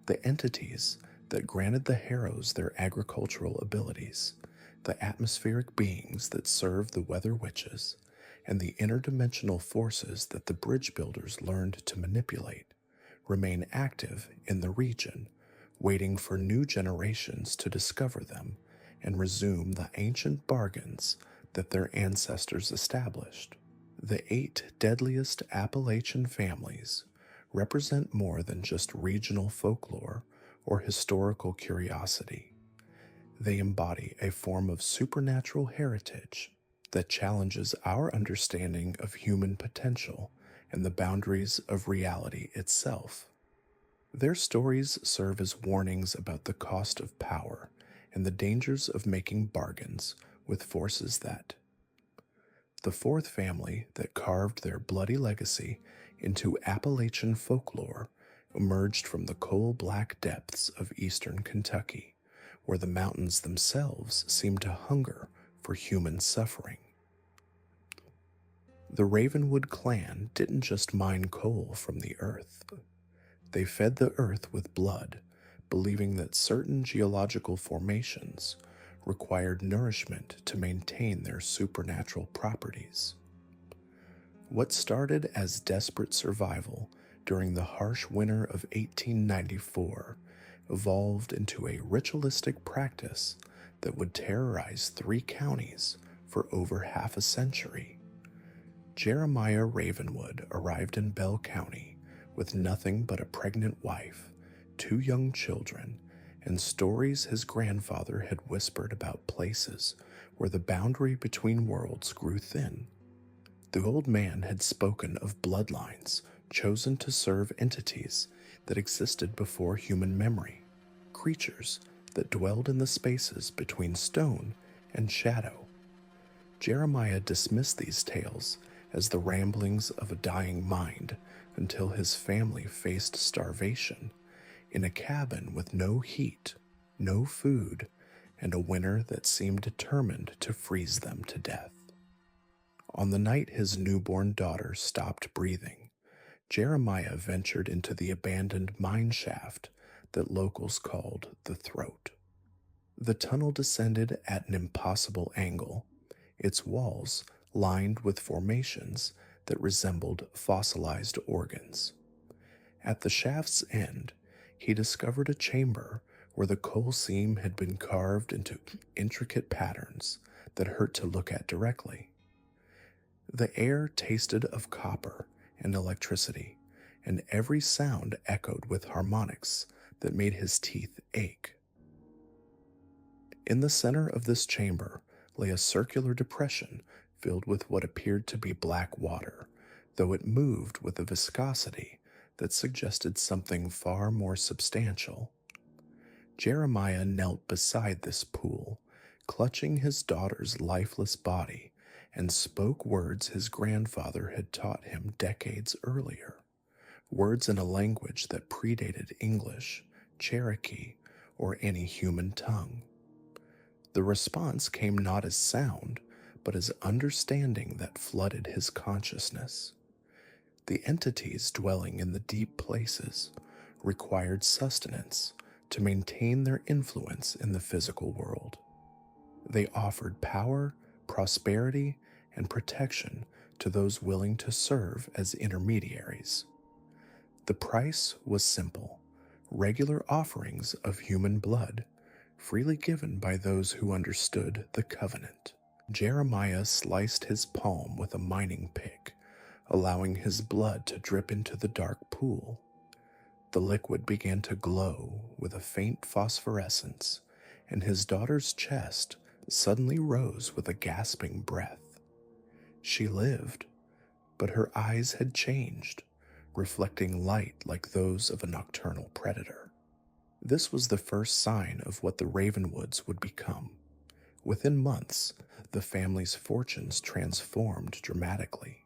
The entities that granted the harrows their agricultural abilities, the atmospheric beings that serve the weather witches, and the interdimensional forces that the Bridgebuilders learned to manipulate remain active in the region, waiting for new generations to discover them and resume the ancient bargains that their ancestors established. The 8 deadliest Appalachian families represent more than just regional folklore or historical curiosity. They embody a form of supernatural heritage that challenges our understanding of human potential and the boundaries of reality itself. Their stories serve as warnings about the cost of power and the dangers of making bargains with forces that. The 4th family that carved their bloody legacy into Appalachian folklore emerged from the coal-black depths of eastern Kentucky, where the mountains themselves seemed to hunger for human suffering. The Ravenwood clan didn't just mine coal from the earth. They fed the earth with blood, believing that certain geological formations required nourishment to maintain their supernatural properties. What started as desperate survival during the harsh winter of 1894 evolved into a ritualistic practice that would terrorize 3 counties for over half a century. Jeremiah Ravenwood arrived in Bell County with nothing but a pregnant wife, 2 young children, and stories his grandfather had whispered about places where the boundary between worlds grew thin. The old man had spoken of bloodlines chosen to serve entities that existed before human memory, creatures that dwelled in the spaces between stone and shadow. Jeremiah dismissed these tales as the ramblings of a dying mind until his family faced starvation in a cabin with no heat, no food, and a winter that seemed determined to freeze them to death. On the night his newborn daughter stopped breathing, Jeremiah ventured into the abandoned mine shaft that locals called the Throat. The tunnel descended at an impossible angle, its walls lined with formations that resembled fossilized organs. At the shaft's end, he discovered a chamber where the coal seam had been carved into intricate patterns that hurt to look at directly. The air tasted of copper and electricity, and every sound echoed with harmonics that made his teeth ache. In the center of this chamber lay a circular depression filled with what appeared to be black water, though it moved with a viscosity that suggested something far more substantial. Jeremiah knelt beside this pool, clutching his daughter's lifeless body, and spoke words his grandfather had taught him decades earlier, words in a language that predated English, Cherokee, or any human tongue. The response came not as sound, but as understanding that flooded his consciousness. The entities dwelling in the deep places required sustenance to maintain their influence in the physical world. They offered power, prosperity, and protection to those willing to serve as intermediaries. The price was simple: regular offerings of human blood, freely given by those who understood the covenant. Jeremiah sliced his palm with a mining pick, allowing his blood to drip into the dark pool. The liquid began to glow with a faint phosphorescence, and his daughter's chest suddenly rose with a gasping breath. She lived, but her eyes had changed, reflecting light like those of a nocturnal predator. This was the first sign of what the Ravenwoods would become. Within months, the family's fortunes transformed dramatically.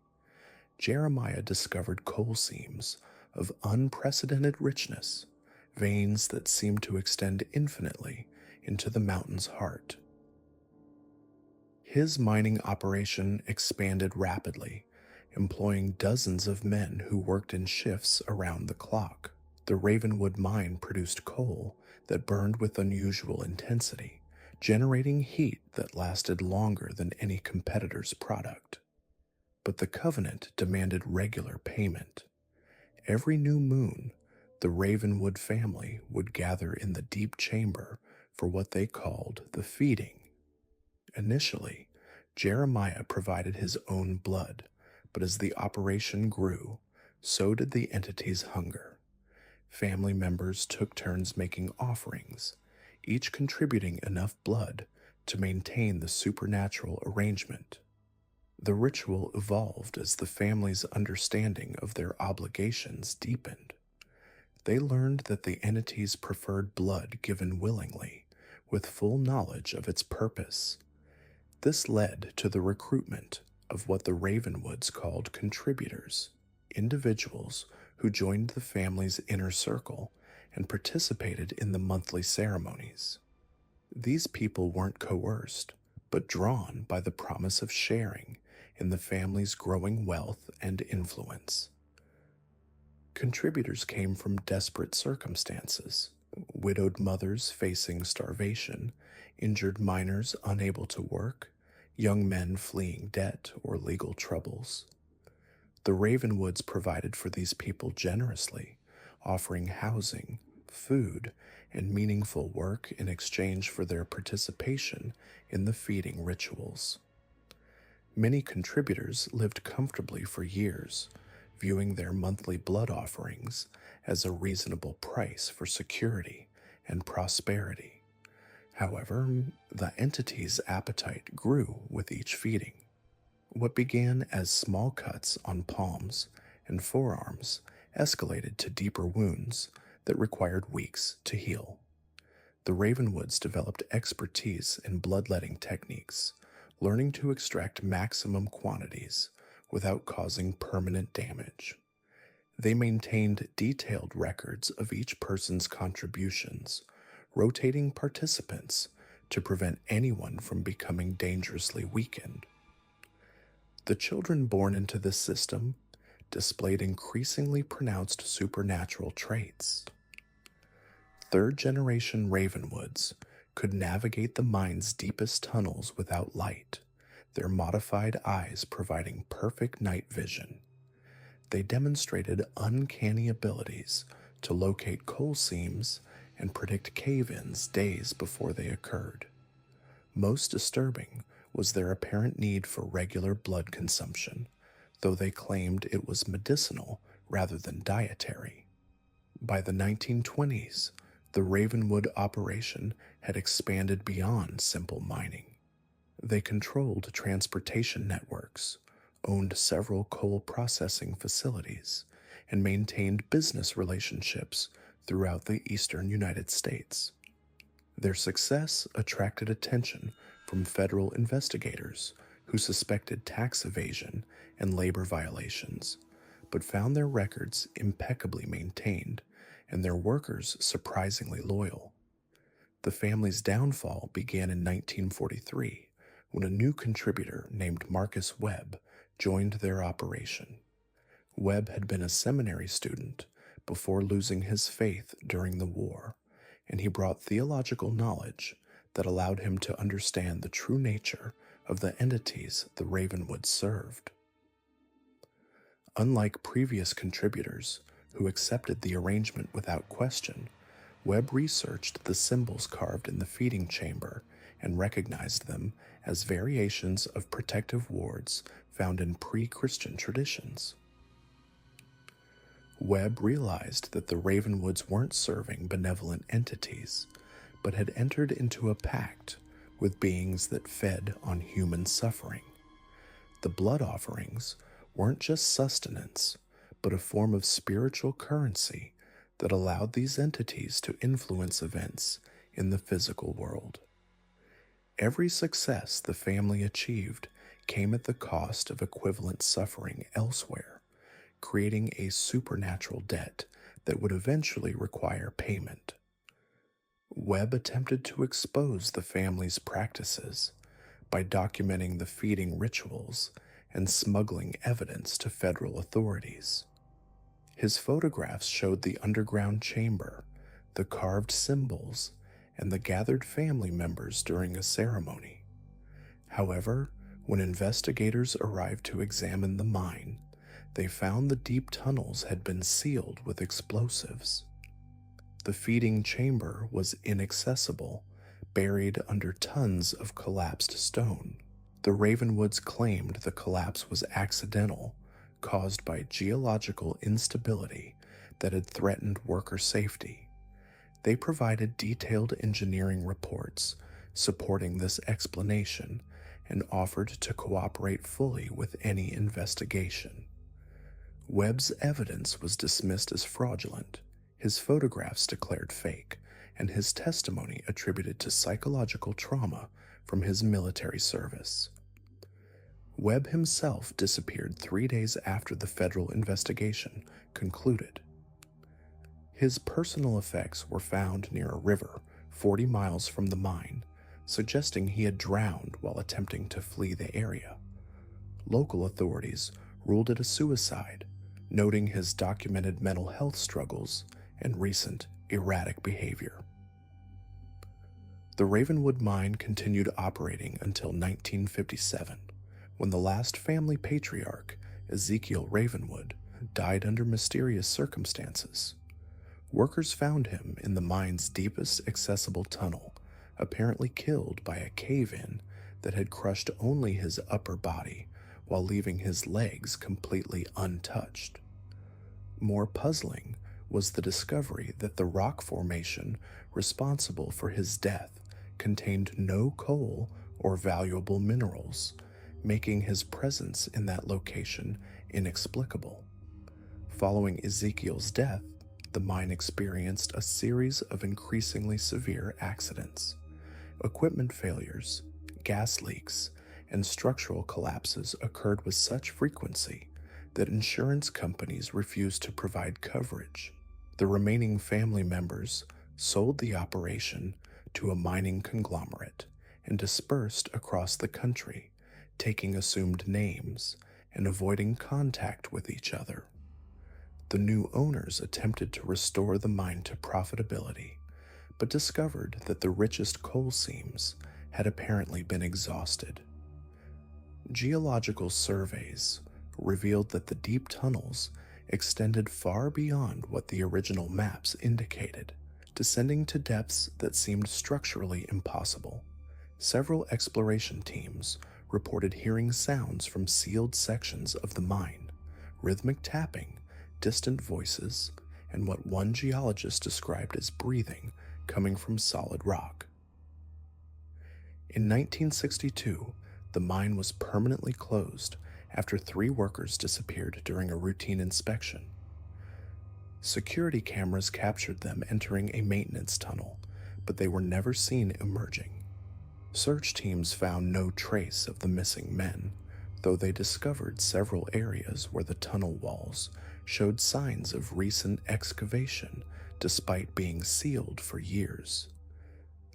Jeremiah discovered coal seams of unprecedented richness, veins that seemed to extend infinitely into the mountain's heart. His mining operation expanded rapidly, employing dozens of men who worked in shifts around the clock. The Ravenwood mine produced coal that burned with unusual intensity, generating heat that lasted longer than any competitor's product. But the covenant demanded regular payment. Every new moon, the Ravenwood family would gather in the deep chamber for what they called the feeding. Initially, Jeremiah provided his own blood, but as the operation grew, so did the entity's hunger. Family members took turns making offerings, each contributing enough blood to maintain the supernatural arrangement. The ritual evolved as the family's understanding of their obligations deepened. They learned that the entities preferred blood given willingly, with full knowledge of its purpose. This led to the recruitment of what the Ravenwoods called contributors, individuals who joined the family's inner circle and participated in the monthly ceremonies. These people weren't coerced, but drawn by the promise of sharing in the family's growing wealth and influence. Contributors came from desperate circumstances: widowed mothers facing starvation, injured miners unable to work, young men fleeing debt or legal troubles. The Ravenwoods provided for these people generously, offering housing, food, and meaningful work in exchange for their participation in the feeding rituals. Many contributors lived comfortably for years, viewing their monthly blood offerings as a reasonable price for security and prosperity. However, the entity's appetite grew with each feeding. What began as small cuts on palms and forearms escalated to deeper wounds that required weeks to heal. The Ravenwoods developed expertise in bloodletting techniques, learning to extract maximum quantities without causing permanent damage. They maintained detailed records of each person's contributions, rotating participants to prevent anyone from becoming dangerously weakened. The children born into this system displayed increasingly pronounced supernatural traits. Third-generation Ravenwoods could navigate the mine's deepest tunnels without light, their modified eyes providing perfect night vision. They demonstrated uncanny abilities to locate coal seams and predict cave-ins days before they occurred. Most disturbing was their apparent need for regular blood consumption, though they claimed it was medicinal rather than dietary. By the 1920s, the Ravenwood operation had expanded beyond simple mining. They controlled transportation networks, owned several coal processing facilities, and maintained business relationships throughout the eastern United States. Their success attracted attention from federal investigators who suspected tax evasion and labor violations, but found their records impeccably maintained and their workers surprisingly loyal. The family's downfall began in 1943 when a new contributor named Marcus Webb joined their operation. Webb had been a seminary student before losing his faith during the war, and he brought theological knowledge that allowed him to understand the true nature of the entities the Ravenwoods served. Unlike previous contributors who accepted the arrangement without question, Webb researched the symbols carved in the feeding chamber and recognized them as variations of protective wards found in pre-Christian traditions. Webb realized that the Ravenwoods weren't serving benevolent entities, but had entered into a pact with beings that fed on human suffering. The blood offerings weren't just sustenance, but a form of spiritual currency that allowed these entities to influence events in the physical world. Every success the family achieved came at the cost of equivalent suffering elsewhere, creating a supernatural debt that would eventually require payment. Webb attempted to expose the family's practices by documenting the feeding rituals and smuggling evidence to federal authorities. His photographs showed the underground chamber, the carved symbols, and the gathered family members during a ceremony. However, when investigators arrived to examine the mine, they found the deep tunnels had been sealed with explosives. The feeding chamber was inaccessible, buried under tons of collapsed stone. The Ravenwoods claimed the collapse was accidental, caused by geological instability that had threatened worker safety. They provided detailed engineering reports supporting this explanation and offered to cooperate fully with any investigation. Webb's evidence was dismissed as fraudulent, his photographs declared fake, and his testimony attributed to psychological trauma from his military service. Webb himself disappeared 3 days after the federal investigation concluded. His personal effects were found near a river 40 miles from the mine, suggesting he had drowned while attempting to flee the area. Local authorities ruled it a suicide, noting his documented mental health struggles and recent erratic behavior. The Ravenwood mine continued operating until 1957, when the last family patriarch, Ezekiel Ravenwood, died under mysterious circumstances. Workers found him in the mine's deepest accessible tunnel, apparently killed by a cave-in that had crushed only his upper body while leaving his legs completely untouched. More puzzling was the discovery that the rock formation responsible for his death contained no coal or valuable minerals, making his presence in that location inexplicable. Following Ezekiel's death, the mine experienced a series of increasingly severe accidents. Equipment failures, gas leaks, and structural collapses occurred with such frequency that insurance companies refused to provide coverage. The remaining family members sold the operation to a mining conglomerate and dispersed across the country, taking assumed names and avoiding contact with each other. The new owners attempted to restore the mine to profitability, but discovered that the richest coal seams had apparently been exhausted. Geological surveys revealed that the deep tunnels extended far beyond what the original maps indicated, descending to depths that seemed structurally impossible. Several exploration teams reported hearing sounds from sealed sections of the mine, rhythmic tapping, distant voices, and what one geologist described as breathing coming from solid rock. In 1962, the mine was permanently closed after 3 workers disappeared during a routine inspection. Security cameras captured them entering a maintenance tunnel, but they were never seen emerging. Search teams found no trace of the missing men, though they discovered several areas where the tunnel walls showed signs of recent excavation despite being sealed for years.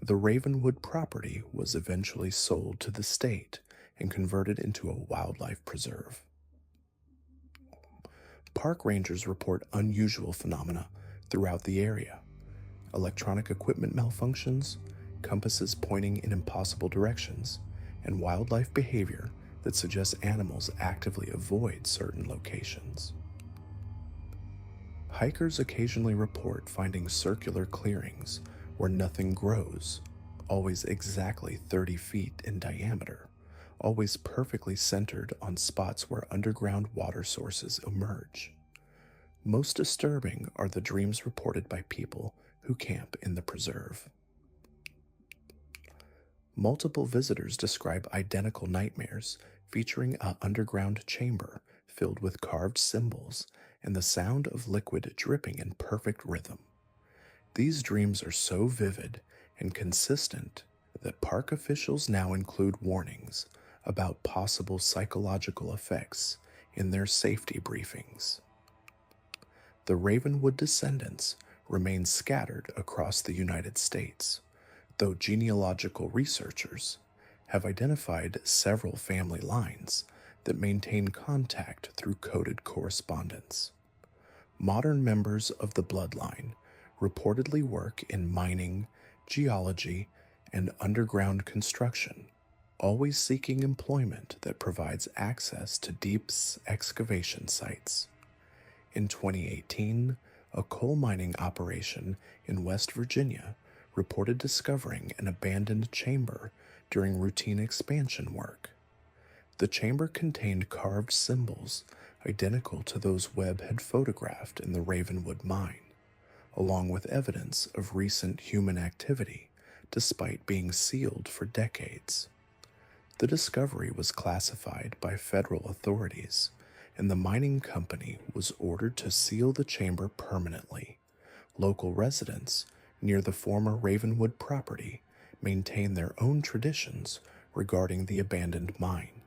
The Ravenwood property was eventually sold to the state and converted into a wildlife preserve. Park rangers report unusual phenomena throughout the area: electronic equipment malfunctions, compasses pointing in impossible directions, and wildlife behavior that suggests animals actively avoid certain locations. Hikers occasionally report finding circular clearings where nothing grows, always exactly 30 feet in diameter, always perfectly centered on spots where underground water sources emerge. Most disturbing are the dreams reported by people who camp in the preserve. Multiple visitors describe identical nightmares featuring an underground chamber filled with carved symbols and the sound of liquid dripping in perfect rhythm. These dreams are so vivid and consistent that park officials now include warnings about possible psychological effects in their safety briefings. The Ravenwood descendants remain scattered across the United States, though genealogical researchers have identified several family lines that maintain contact through coded correspondence. Modern members of the bloodline reportedly work in mining, geology, and underground construction, always seeking employment that provides access to deep excavation sites. In 2018, a coal mining operation in West Virginia reported discovering an abandoned chamber during routine expansion work. The chamber contained carved symbols identical to those Webb had photographed in the Ravenwood mine, along with evidence of recent human activity despite being sealed for decades. The discovery was classified by federal authorities, and the mining company was ordered to seal the chamber permanently. Local residents near the former Ravenwood property maintain their own traditions regarding the abandoned mine.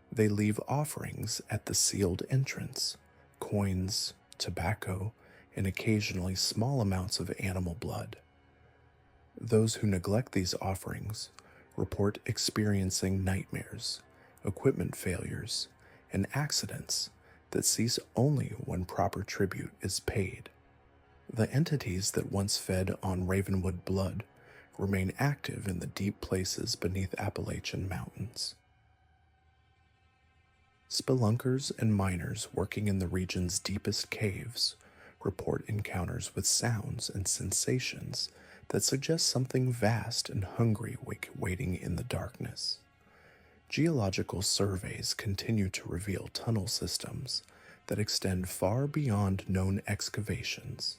They leave offerings at the sealed entrance: coins, tobacco, and occasionally small amounts of animal blood. Those who neglect these offerings report experiencing nightmares, equipment failures, and accidents that cease only when proper tribute is paid. The entities that once fed on Ravenwood blood remain active in the deep places beneath Appalachian mountains. Spelunkers and miners working in the region's deepest caves report encounters with sounds and sensations that suggest something vast and hungry waiting in the darkness. Geological surveys continue to reveal tunnel systems that extend far beyond known excavations,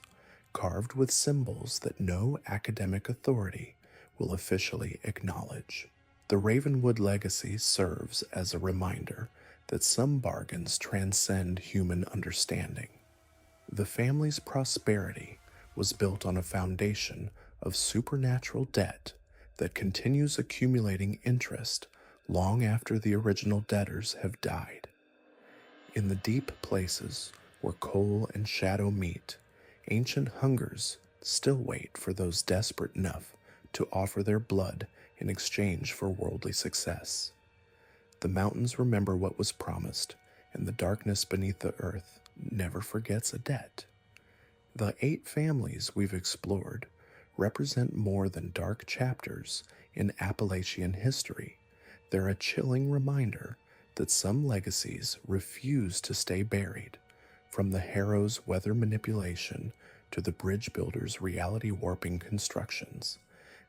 carved with symbols that no academic authority will officially acknowledge. The Ravenwood legacy serves as a reminder that some bargains transcend human understanding. The family's prosperity was built on a foundation of supernatural debt that continues accumulating interest long after the original debtors have died. In the deep places where coal and shadow meet, ancient hungers still wait for those desperate enough to offer their blood in exchange for worldly success. The mountains remember what was promised, and the darkness beneath the earth never forgets a debt. The 8 families we've explored represent more than dark chapters in Appalachian history. They're a chilling reminder that some legacies refuse to stay buried, from the harrow's weather manipulation to the Bridgebuilder's reality warping constructions.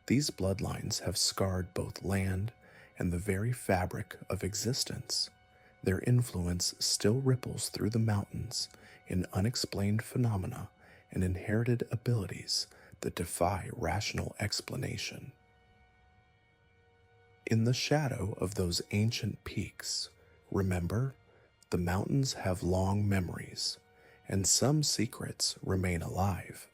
These bloodlines have scarred both land and the very fabric of existence. Their influence still ripples through the mountains in unexplained phenomena and inherited abilities that defy rational explanation. In the shadow of those ancient peaks, remember, the mountains have long memories, and some secrets remain alive.